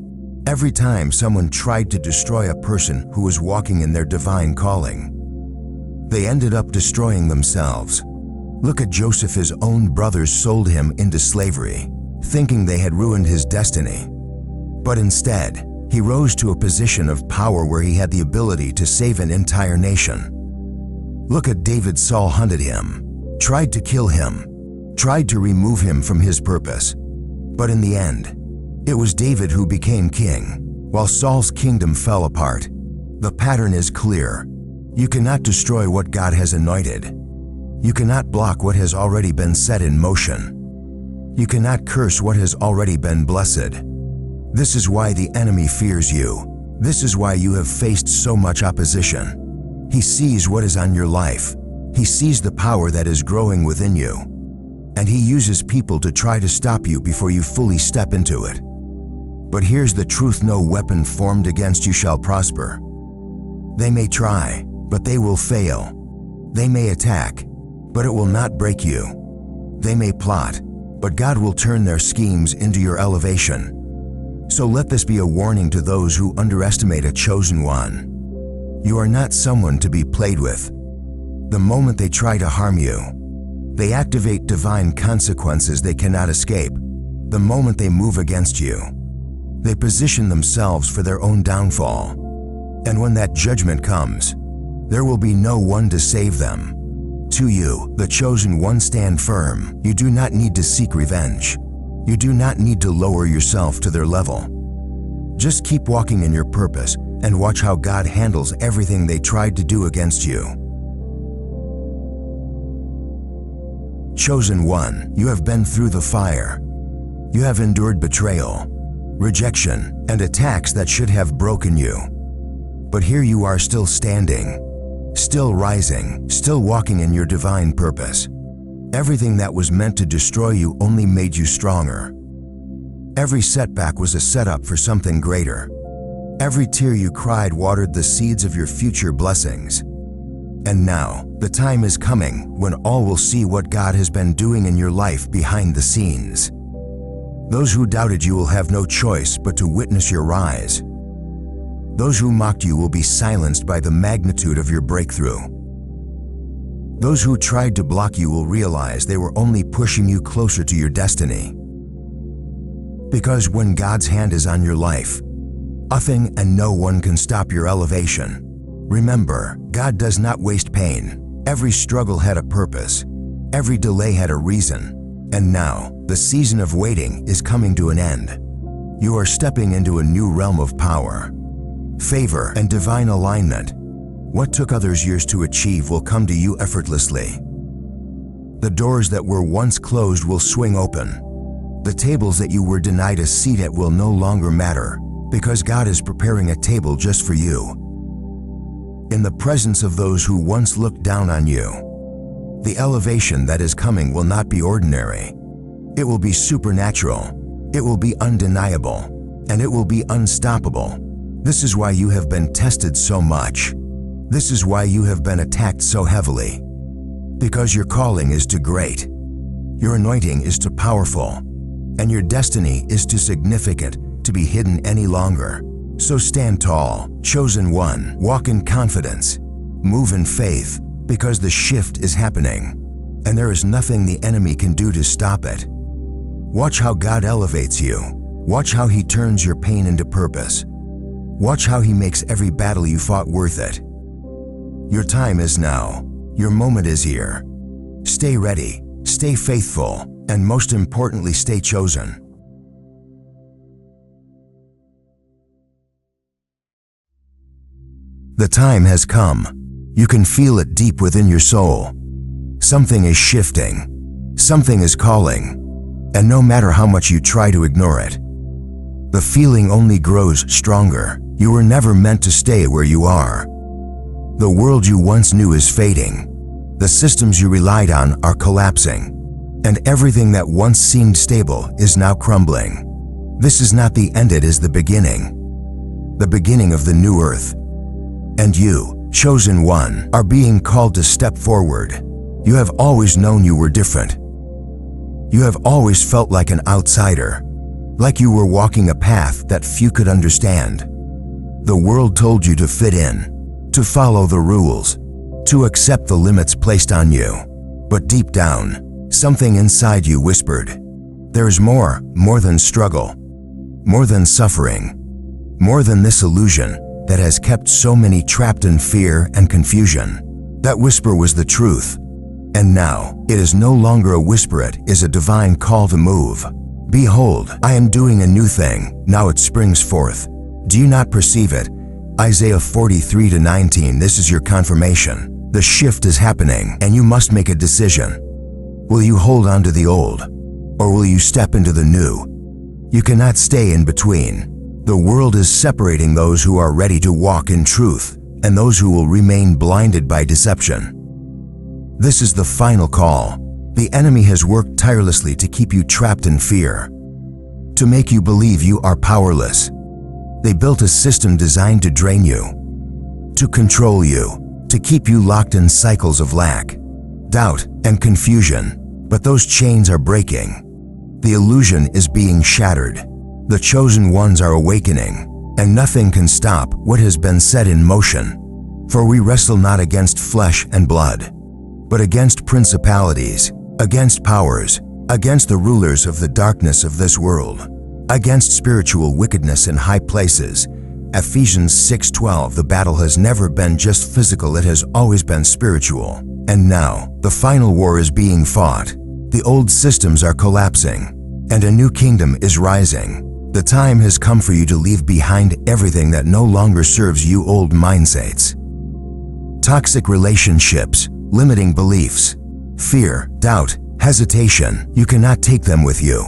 Every time someone tried to destroy a person who was walking in their divine calling, they ended up destroying themselves. Look at Joseph. His own brothers sold him into slavery, thinking they had ruined his destiny. But instead, he rose to a position of power where he had the ability to save an entire nation. Look at David. Saul hunted him, tried to kill him, tried to remove him from his purpose. But in the end, it was David who became king, while Saul's kingdom fell apart. The pattern is clear. You cannot destroy what God has anointed. You cannot block what has already been set in motion. You cannot curse what has already been blessed. This is why the enemy fears you. This is why you have faced so much opposition. He sees what is on your life. He sees the power that is growing within you. And he uses people to try to stop you before you fully step into it. But here's the truth: no weapon formed against you shall prosper. They may try, but they will fail. They may attack, but it will not break you. They may plot, but God will turn their schemes into your elevation. So let this be a warning to those who underestimate a chosen one. You are not someone to be played with. The moment they try to harm you, they activate divine consequences they cannot escape. The moment they move against you, they position themselves for their own downfall. And when that judgment comes, there will be no one to save them. To you, the chosen one, stand firm. You do not need to seek revenge. You do not need to lower yourself to their level. Just keep walking in your purpose and watch how God handles everything they tried to do against you. Chosen one, you have been through the fire. You have endured betrayal, rejection, and attacks that should have broken you. But here you are, still standing, still rising, still walking in your divine purpose. Everything that was meant to destroy you only made you stronger. Every setback was a setup for something greater. Every tear you cried watered the seeds of your future blessings. And now, the time is coming when all will see what God has been doing in your life behind the scenes. Those who doubted you will have no choice but to witness your rise. Those who mocked you will be silenced by the magnitude of your breakthrough. Those who tried to block you will realize they were only pushing you closer to your destiny. Because when God's hand is on your life, nothing and no one can stop your elevation. Remember, God does not waste pain. Every struggle had a purpose. Every delay had a reason. And now, the season of waiting is coming to an end. You are stepping into a new realm of power, favor, and divine alignment. What took others years to achieve will come to you effortlessly. The doors that were once closed will swing open. The tables that you were denied a seat at will no longer matter, because God is preparing a table just for you. In the presence of those who once looked down on you, the elevation that is coming will not be ordinary. It will be supernatural. It will be undeniable. And it will be unstoppable. This is why you have been tested so much. This is why you have been attacked so heavily. Because your calling is too great. Your anointing is too powerful. And your destiny is too significant to be hidden any longer. So stand tall, chosen one, walk in confidence, move in faith, because the shift is happening, and there is nothing the enemy can do to stop it. Watch how God elevates you. Watch how He turns your pain into purpose. Watch how He makes every battle you fought worth it. Your time is now. Your moment is here. Stay ready, stay faithful, and most importantly, stay chosen. The time has come. You can feel it deep within your soul. Something is shifting. Something is calling. And no matter how much you try to ignore it, the feeling only grows stronger. You were never meant to stay where you are. The world you once knew is fading. The systems you relied on are collapsing. And everything that once seemed stable is now crumbling. This is not the end, it is the beginning. The beginning of the new earth. And you, chosen one, are being called to step forward. You have always known you were different. You have always felt like an outsider. like you were walking a path that few could understand. The world told you to fit in, to follow the rules, to accept the limits placed on you. But deep down, something inside you whispered, there is more than struggle, more than suffering, more than this illusion that has kept so many trapped in fear and confusion. That whisper was the truth. And now, it is no longer a whisper, it is a divine call to move. Behold, I am doing a new thing, now it springs forth. Do you not perceive it? Isaiah 43:19. This is your confirmation. The shift is happening, and you must make a decision. Will you hold on to the old, or will you step into the new? You cannot stay in between. The world is separating those who are ready to walk in truth and those who will remain blinded by deception. This is the final call. The enemy has worked tirelessly to keep you trapped in fear, to make you believe you are powerless. They built a system designed to drain you, to control you, to keep you locked in cycles of lack, doubt, and confusion. But those chains are breaking. The illusion is being shattered. The chosen ones are awakening, and nothing can stop what has been set in motion. For we wrestle not against flesh and blood, but against principalities, against powers, against the rulers of the darkness of this world, against spiritual wickedness in high places. Ephesians 6:12. The battle has never been just physical, it has always been spiritual. And now, the final war is being fought. The old systems are collapsing, and a new kingdom is rising. The time has come for you to leave behind everything that no longer serves you. Old mindsets, toxic relationships, limiting beliefs, fear, doubt, hesitation. You cannot take them with you.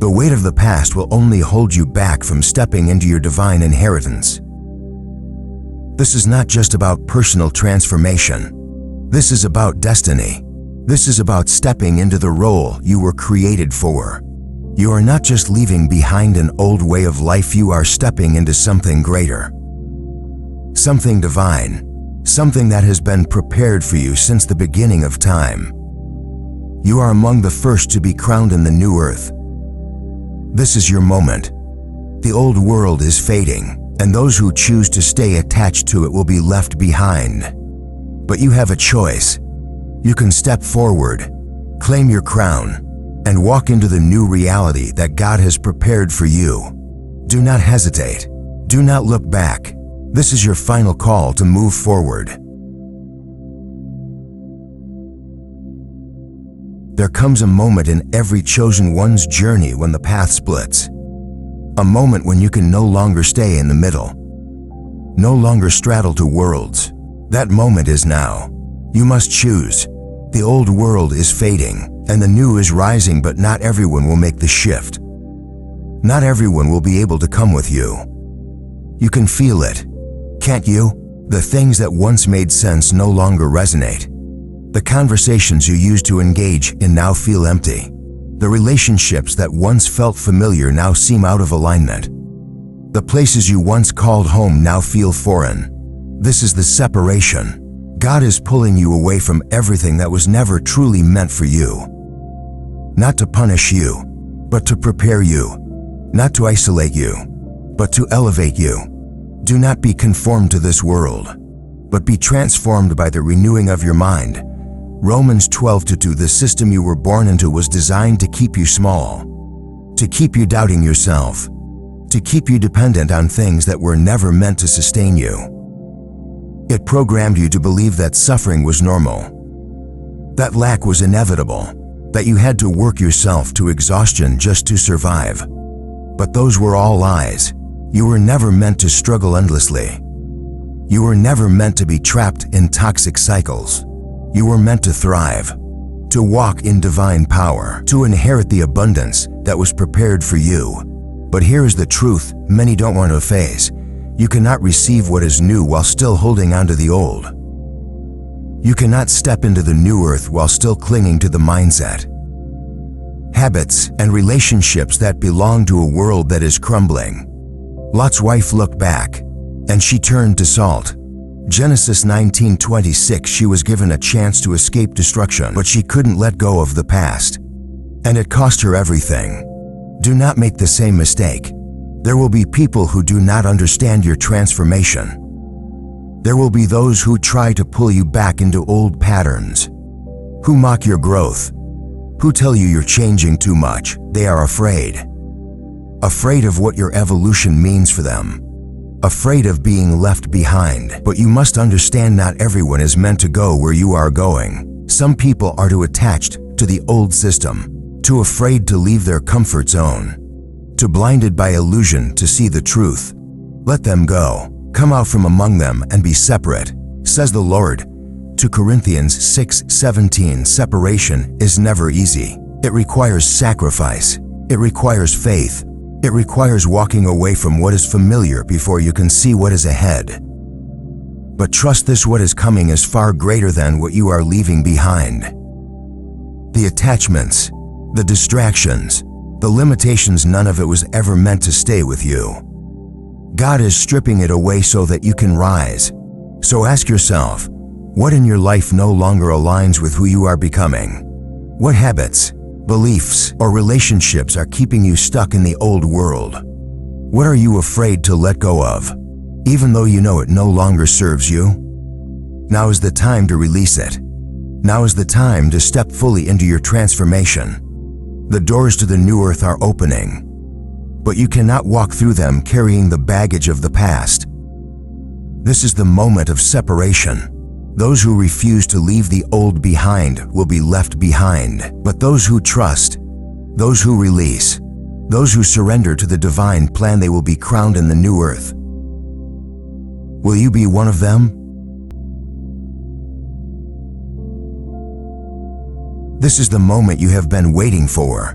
The weight of the past will only hold you back from stepping into your divine inheritance. This is not just about personal transformation. This is about destiny. This is about stepping into the role you were created for. You are not just leaving behind an old way of life, you are stepping into something greater. Something divine. Something that has been prepared for you since the beginning of time. You are among the first to be crowned in the new earth. This is your moment. The old world is fading, and those who choose to stay attached to it will be left behind. But you have a choice. You can step forward, claim your crown, and walk into the new reality that God has prepared for you. Do not hesitate. Do not look back. This is your final call to move forward. There comes a moment in every chosen one's journey when the path splits. A moment when you can no longer stay in the middle, no longer straddle two worlds. That moment is now. You must choose. The old world is fading, and the new is rising, but not everyone will make the shift. Not everyone will be able to come with you. You can feel it, can't you? The things that once made sense no longer resonate. The conversations you used to engage in now feel empty. The relationships that once felt familiar now seem out of alignment. The places you once called home now feel foreign. This is the separation. God is pulling you away from everything that was never truly meant for you. Not to punish you, but to prepare you. Not to isolate you, but to elevate you. Do not be conformed to this world, but be transformed by the renewing of your mind. Romans 12:2. The system you were born into was designed to keep you small, to keep you doubting yourself, to keep you dependent on things that were never meant to sustain you. It programmed you to believe that suffering was normal, that lack was inevitable, that you had to work yourself to exhaustion just to survive. But those were all lies. You were never meant to struggle endlessly. You were never meant to be trapped in toxic cycles. You were meant to thrive, to walk in divine power, to inherit the abundance that was prepared for you. But here is the truth many don't want to face. You cannot receive what is new while still holding on to the old. You cannot step into the new earth while still clinging to the mindset, habits, and relationships that belong to a world that is crumbling. Lot's wife looked back, and she turned to salt. Genesis 19:26. She was given a chance to escape destruction, but she couldn't let go of the past. And it cost her everything. Do not make the same mistake. There will be people who do not understand your transformation. There will be those who try to pull you back into old patterns, who mock your growth, who tell you you're changing too much. They are afraid. Afraid of what your evolution means for them. Afraid of being left behind. But you must understand not everyone is meant to go where you are going. Some people are too attached to the old system, too afraid to leave their comfort zone, too blinded by illusion to see the truth. Let them go. Come out from among them and be separate, says the Lord. 2 Corinthians 6:17. Separation is never easy. It requires sacrifice. It requires faith. It requires walking away from what is familiar before you can see what is ahead. But trust this: what is coming is far greater than what you are leaving behind. The attachments, the distractions, the limitations, none of it was ever meant to stay with you. God is stripping it away so that you can rise. So ask yourself, what in your life no longer aligns with who you are becoming? What habits, beliefs, or relationships are keeping you stuck in the old world? What are you afraid to let go of, even though you know it no longer serves you? Now is the time to release it. Now is the time to step fully into your transformation. The doors to the new earth are opening, but you cannot walk through them carrying the baggage of the past. This is the moment of separation. Those who refuse to leave the old behind will be left behind, but those who trust, those who release, those who surrender to the divine plan, they will be crowned in the new earth. Will you be one of them? This is the moment you have been waiting for.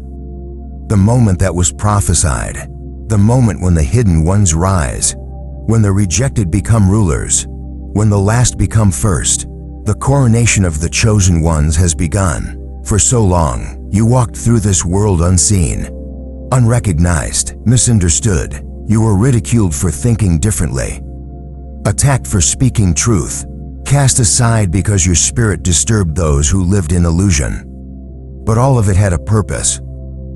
The moment that was prophesied. The moment when the hidden ones rise. When the rejected become rulers. When the last become first. The coronation of the chosen ones has begun. For so long, you walked through this world unseen, unrecognized, misunderstood. You were ridiculed for thinking differently, attacked for speaking truth, cast aside because your spirit disturbed those who lived in illusion. But all of it had a purpose.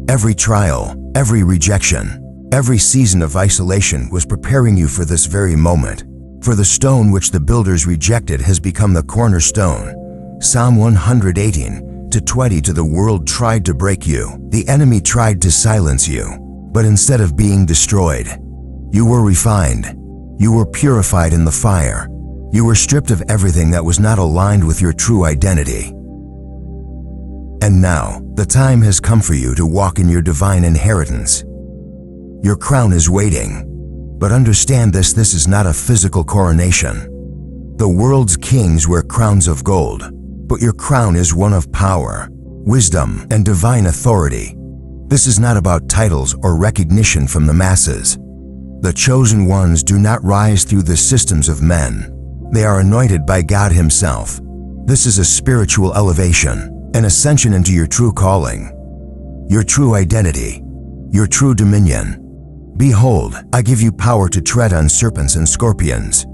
Every trial, every rejection, every season of isolation was preparing you for this very moment. For the stone which the builders rejected has become the cornerstone. Psalm 118:20. To the world tried to break you. The enemy tried to silence you. But instead of being destroyed, you were refined. You were purified in the fire. You were stripped of everything that was not aligned with your true identity. And now, the time has come for you to walk in your divine inheritance. Your crown is waiting. But understand this is not a physical coronation. The world's kings wear crowns of gold, but your crown is one of power, wisdom, and divine authority. This is not about titles or recognition from the masses. The chosen ones do not rise through the systems of men. They are anointed by God Himself. This is a spiritual elevation, an ascension into your true calling, your true identity, your true dominion. Behold, I give you power to tread on serpents and scorpions,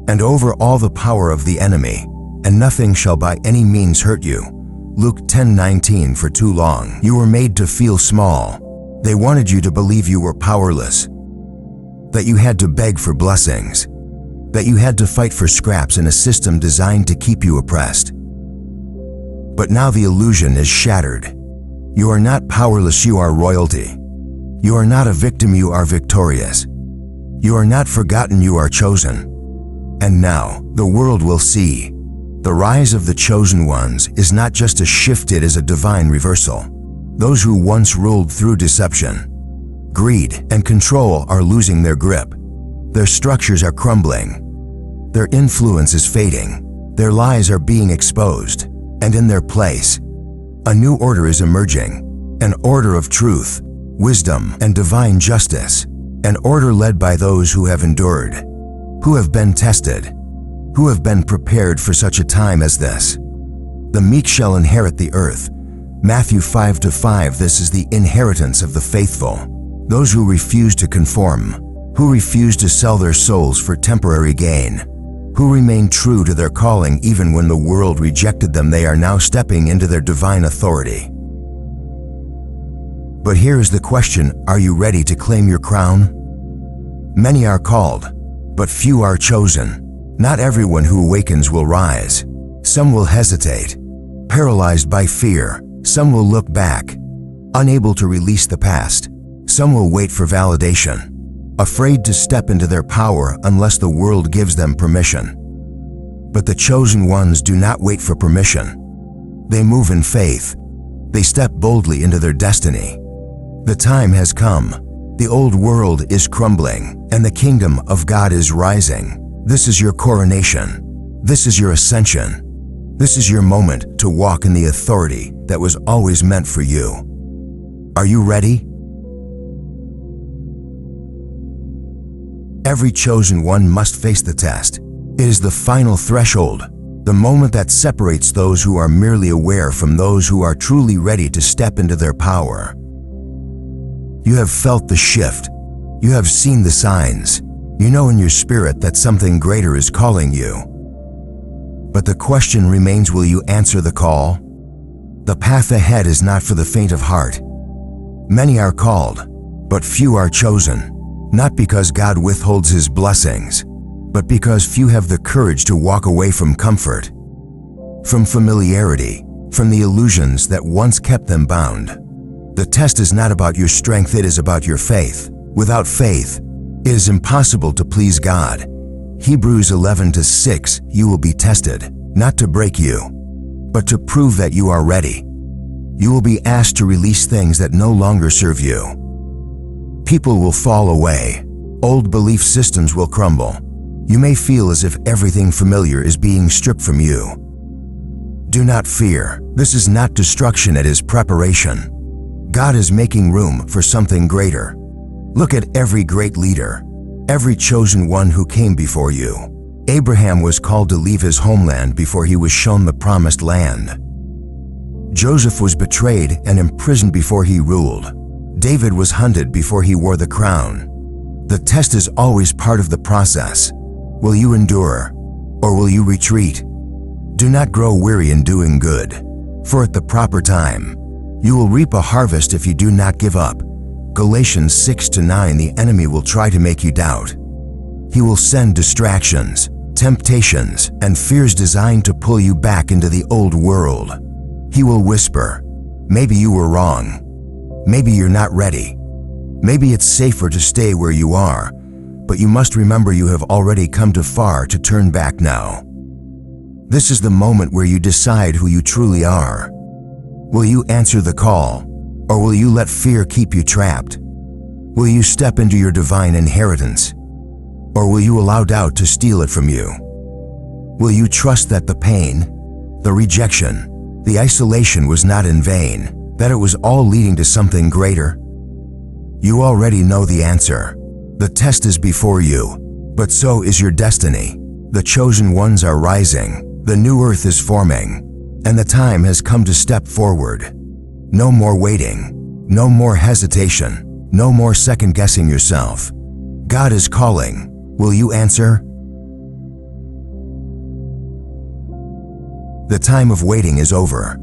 and over all the power of the enemy, and nothing shall by any means hurt you. Luke 10:19. For too long, you were made to feel small. They wanted you to believe you were powerless, that you had to beg for blessings, that you had to fight for scraps in a system designed to keep you oppressed. But now the illusion is shattered. You are not powerless, you are royalty. You are not a victim, you are victorious. You are not forgotten, you are chosen. And now, the world will see. The rise of the chosen ones is not just a shift, it is a divine reversal. Those who once ruled through deception, greed, and control are losing their grip. Their structures are crumbling. Their influence is fading. Their lies are being exposed. And in their place, a new order is emerging. An order of truth, wisdom, and divine justice. An order led by those who have endured, who have been tested, who have been prepared for such a time as this. The meek shall inherit the earth. Matthew 5:5. This is the inheritance of the faithful. Those who refuse to conform, who refuse to sell their souls for temporary gain, who remain true to their calling even when the world rejected them. They are now stepping into their divine authority. But here is the question, are you ready to claim your crown? Many are called, but few are chosen. Not everyone who awakens will rise. Some will hesitate, paralyzed by fear. Some will look back, unable to release the past. Some will wait for validation, afraid to step into their power unless the world gives them permission. But the chosen ones do not wait for permission. They move in faith. They step boldly into their destiny. The time has come. The old world is crumbling, and the kingdom of God is rising. This is your coronation. This is your ascension. This is your moment to walk in the authority that was always meant for you. Are you ready? Every chosen one must face the test. It is the final threshold, the moment that separates those who are merely aware from those who are truly ready to step into their power. You have felt the shift. You have seen the signs. You know in your spirit that something greater is calling you. But the question remains, will you answer the call? The path ahead is not for the faint of heart. Many are called, but few are chosen. Not because God withholds His blessings, but because few have the courage to walk away from comfort, from familiarity, from the illusions that once kept them bound. The test is not about your strength, it is about your faith. Without faith, it is impossible to please God. Hebrews 11:6, you will be tested, not to break you, but to prove that you are ready. You will be asked to release things that no longer serve you. People will fall away. Old belief systems will crumble. You may feel as if everything familiar is being stripped from you. Do not fear. This is not destruction, it is preparation. God is making room for something greater. Look at every great leader, every chosen one who came before you. Abraham was called to leave his homeland before he was shown the promised land. Joseph was betrayed and imprisoned before he ruled. David was hunted before he wore the crown. The test is always part of the process. Will you endure, or will you retreat? Do not grow weary in doing good, for at the proper time, you will reap a harvest if you do not give up. Galatians 6:9, the enemy will try to make you doubt. He will send distractions, temptations, and fears designed to pull you back into the old world. He will whisper, maybe you were wrong. Maybe you're not ready. Maybe it's safer to stay where you are, but you must remember you have already come too far to turn back now. This is the moment where you decide who you truly are. Will you answer the call, or will you let fear keep you trapped? Will you step into your divine inheritance, or will you allow doubt to steal it from you? Will you trust that the pain, the rejection, the isolation was not in vain, that it was all leading to something greater? You already know the answer. The test is before you, but so is your destiny. The chosen ones are rising, the new earth is forming, and the time has come to step forward. No more waiting, no more hesitation, no more second-guessing yourself. God is calling. Will you answer? The time of waiting is over.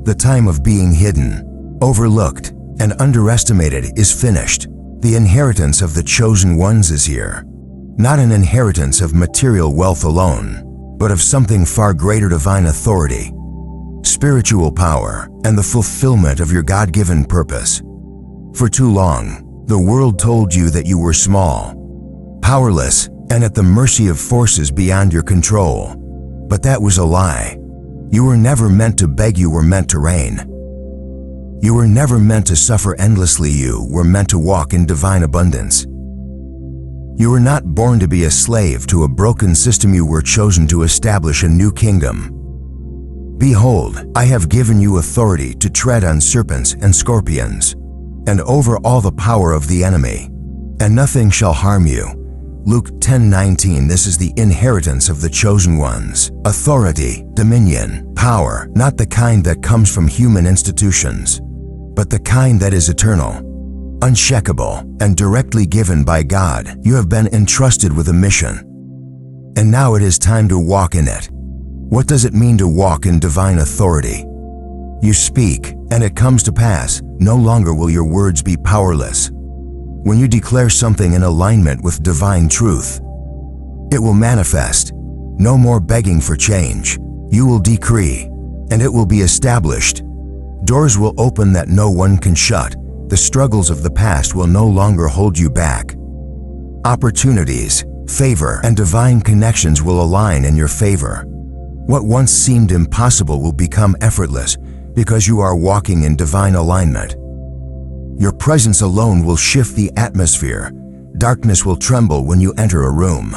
The time of being hidden, overlooked, and underestimated is finished. The inheritance of the chosen ones is here. Not an inheritance of material wealth alone, but of something far greater: divine authority, spiritual power, and the fulfillment of your God-given purpose. For too long, the world told you that you were small, powerless, and at the mercy of forces beyond your control. But that was a lie. You were never meant to beg, you were meant to reign. You were never meant to suffer endlessly, you were meant to walk in divine abundance. You were not born to be a slave to a broken system, you were chosen to establish a new kingdom. Behold, I have given you authority to tread on serpents and scorpions, and over all the power of the enemy, and nothing shall harm you. Luke 10:19. This is the inheritance of the chosen ones. Authority, dominion, power, not the kind that comes from human institutions, but the kind that is eternal, unshakable, and directly given by God. You have been entrusted with a mission, and now it is time to walk in it. What does it mean to walk in divine authority? You speak, and it comes to pass. No longer will your words be powerless. When you declare something in alignment with divine truth, it will manifest. No more begging for change. You will decree, and it will be established. Doors will open that no one can shut. The struggles of the past will no longer hold you back. Opportunities, favor, and divine connections will align in your favor. What once seemed impossible will become effortless because you are walking in divine alignment. Your presence alone will shift the atmosphere. Darkness will tremble when you enter a room.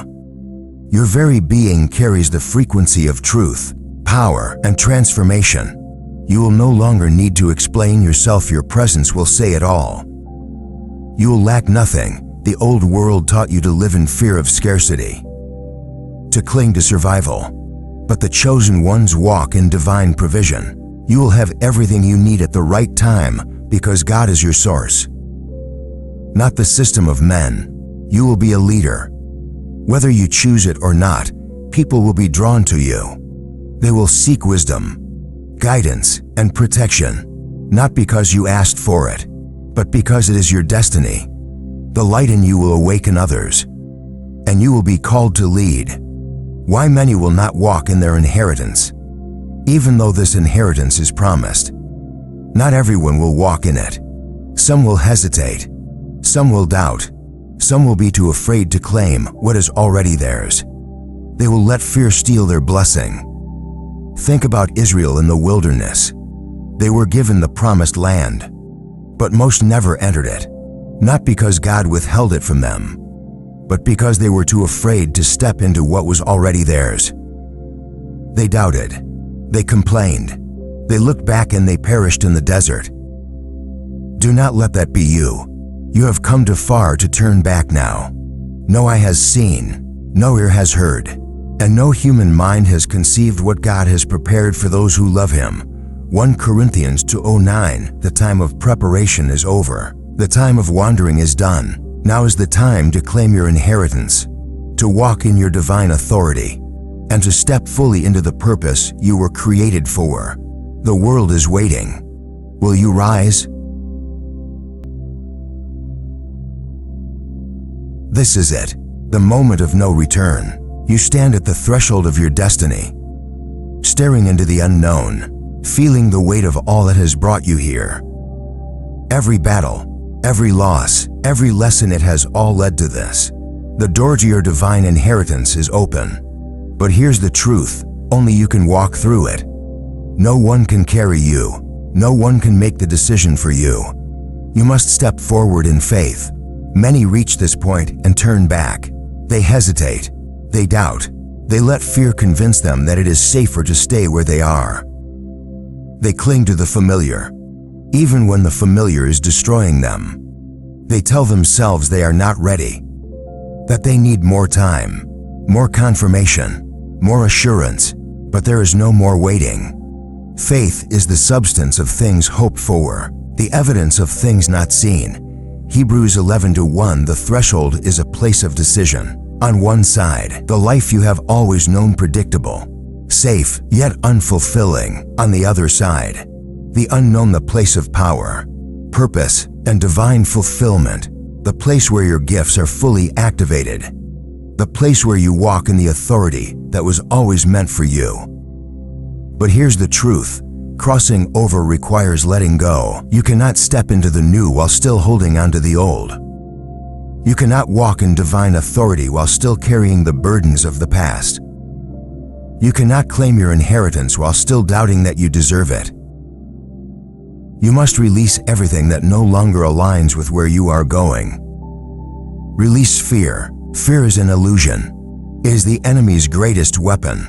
Your very being carries the frequency of truth, power, and transformation. You will no longer need to explain yourself. Your presence will say it all. You will lack nothing. The old world taught you to live in fear of scarcity, to cling to survival. But the chosen ones walk in divine provision. You will have everything you need at the right time because God is your source, not the system of men. You will be a leader. Whether you choose it or not, people will be drawn to you. They will seek wisdom, guidance, and protection, not because you asked for it, but because it is your destiny. The light in you will awaken others, and you will be called to lead. Why many will not walk in their inheritance? Even though this inheritance is promised, not everyone will walk in it. Some will hesitate. Some will doubt. Some will be too afraid to claim what is already theirs. They will let fear steal their blessing. Think about Israel in the wilderness. They were given the promised land, but most never entered it, not because God withheld it from them, but because they were too afraid to step into what was already theirs. They doubted. They complained. They looked back and they perished in the desert. Do not let that be you. You have come too far to turn back now. No eye has seen, no ear has heard, and no human mind has conceived what God has prepared for those who love Him. 1 Corinthians 2:9. The time of preparation is over. The time of wandering is done. Now is the time to claim your inheritance, to walk in your divine authority, and to step fully into the purpose you were created for. The world is waiting. Will you rise? This is it, the moment of no return. You stand at the threshold of your destiny, staring into the unknown, feeling the weight of all that has brought you here. Every battle, every loss, every lesson, it has all led to this. The door to your divine inheritance is open. But here's the truth, only you can walk through it. No one can carry you. No one can make the decision for you. You must step forward in faith. Many reach this point and turn back. They hesitate. They doubt. They let fear convince them that it is safer to stay where they are. They cling to the familiar, even when the familiar is destroying them. They tell themselves they are not ready, that they need more time, more confirmation, more assurance, but there is no more waiting. Faith is the substance of things hoped for, the evidence of things not seen. Hebrews 11:1. The threshold is a place of decision. On one side, the life you have always known, predictable, safe, yet unfulfilling. On the other side, the unknown, the place of power, purpose, and divine fulfillment, the place where your gifts are fully activated, the place where you walk in the authority that was always meant for you. But here's the truth. Crossing over requires letting go. You cannot step into the new while still holding on to the old. You cannot walk in divine authority while still carrying the burdens of the past. You cannot claim your inheritance while still doubting that you deserve it. You must release everything that no longer aligns with where you are going. Release fear. Fear is an illusion. It is the enemy's greatest weapon,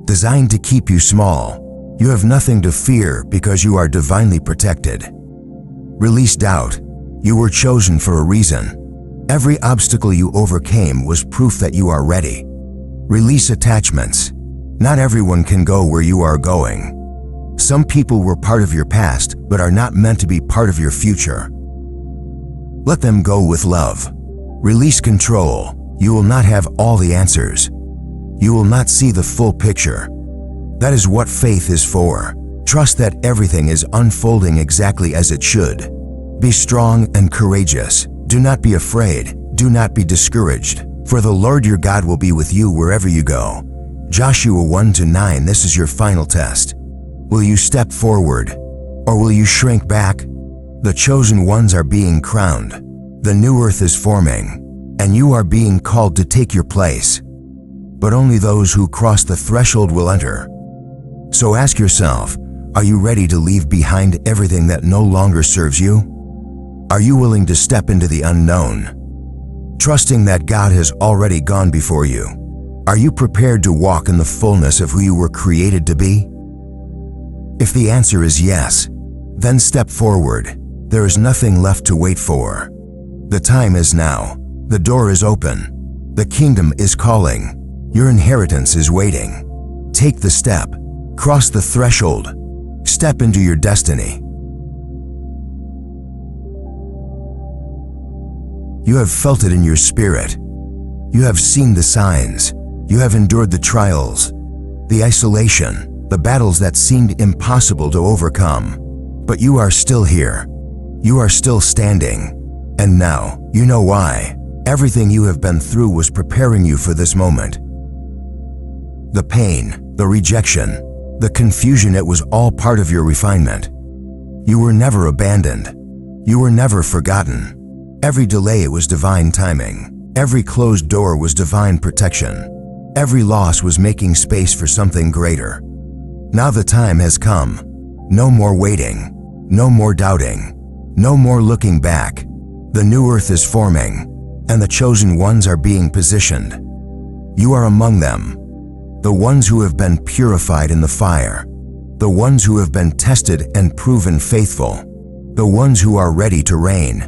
designed to keep you small. You have nothing to fear because you are divinely protected. Release doubt. You were chosen for a reason. Every obstacle you overcame was proof that you are ready. Release attachments. Not everyone can go where you are going. Some people were part of your past but are not meant to be part of your future. Let them go with love. Release control. You will not have all the answers. You will not see the full picture. That is what faith is for. Trust that everything is unfolding exactly as it should. Be strong and courageous. Do not be afraid. Do not be discouraged. For the Lord your God will be with you wherever you go. Joshua 1-9. This is your final test. Will you step forward, or will you shrink back? The chosen ones are being crowned. The new earth is forming, and you are being called to take your place. But only those who cross the threshold will enter. So ask yourself, are you ready to leave behind everything that no longer serves you? Are you willing to step into the unknown, trusting that God has already gone before you? Are you prepared to walk in the fullness of who you were created to be? If the answer is yes, then step forward. There is nothing left to wait for. The time is now. The door is open. The kingdom is calling. Your inheritance is waiting. Take the step. Cross the threshold. Step into your destiny. You have felt it in your spirit. You have seen the signs. You have endured the trials, the isolation, the battles that seemed impossible to overcome. But you are still here. You are still standing. And now, you know why. Everything you have been through was preparing you for this moment. The pain, the rejection, the confusion, it was all part of your refinement. You were never abandoned. You were never forgotten. Every delay, it was divine timing. Every closed door was divine protection. Every loss was making space for something greater. Now the time has come. No more waiting. No more doubting. No more looking back. The new earth is forming, and the chosen ones are being positioned. You are among them. The ones who have been purified in the fire. The ones who have been tested and proven faithful. The ones who are ready to reign.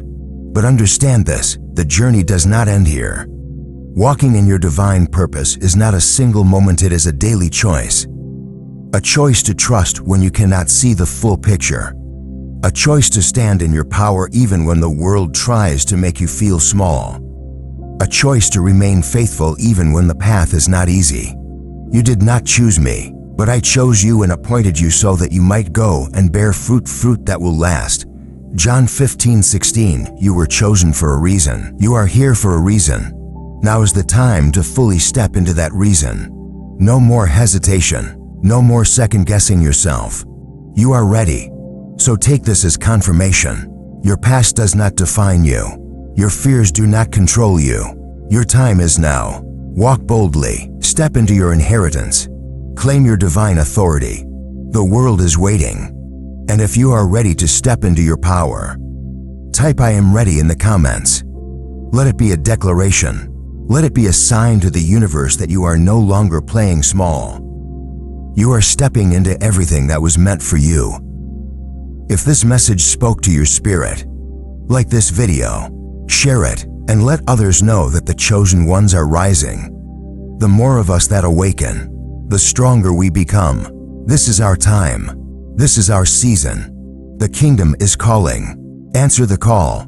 But understand this, the journey does not end here. Walking in your divine purpose is not a single moment, it is a daily choice. A choice to trust when you cannot see the full picture. A choice to stand in your power even when the world tries to make you feel small. A choice to remain faithful even when the path is not easy. You did not choose me, but I chose you and appointed you so that you might go and bear fruit that will last. John 15:16. You were chosen for a reason. You are here for a reason. Now is the time to fully step into that reason. No more hesitation. No more second-guessing yourself. You are ready. So take this as confirmation. Your past does not define you. Your fears do not control you. Your time is now. Walk boldly. Step into your inheritance. Claim your divine authority. The world is waiting. And if you are ready to step into your power, type "I am ready" in the comments. Let it be a declaration. Let it be a sign to the universe that you are no longer playing small. You are stepping into everything that was meant for you. If this message spoke to your spirit, like this video, share it, and let others know that the chosen ones are rising. The more of us that awaken, the stronger we become. This is our time. This is our season. The kingdom is calling. Answer the call.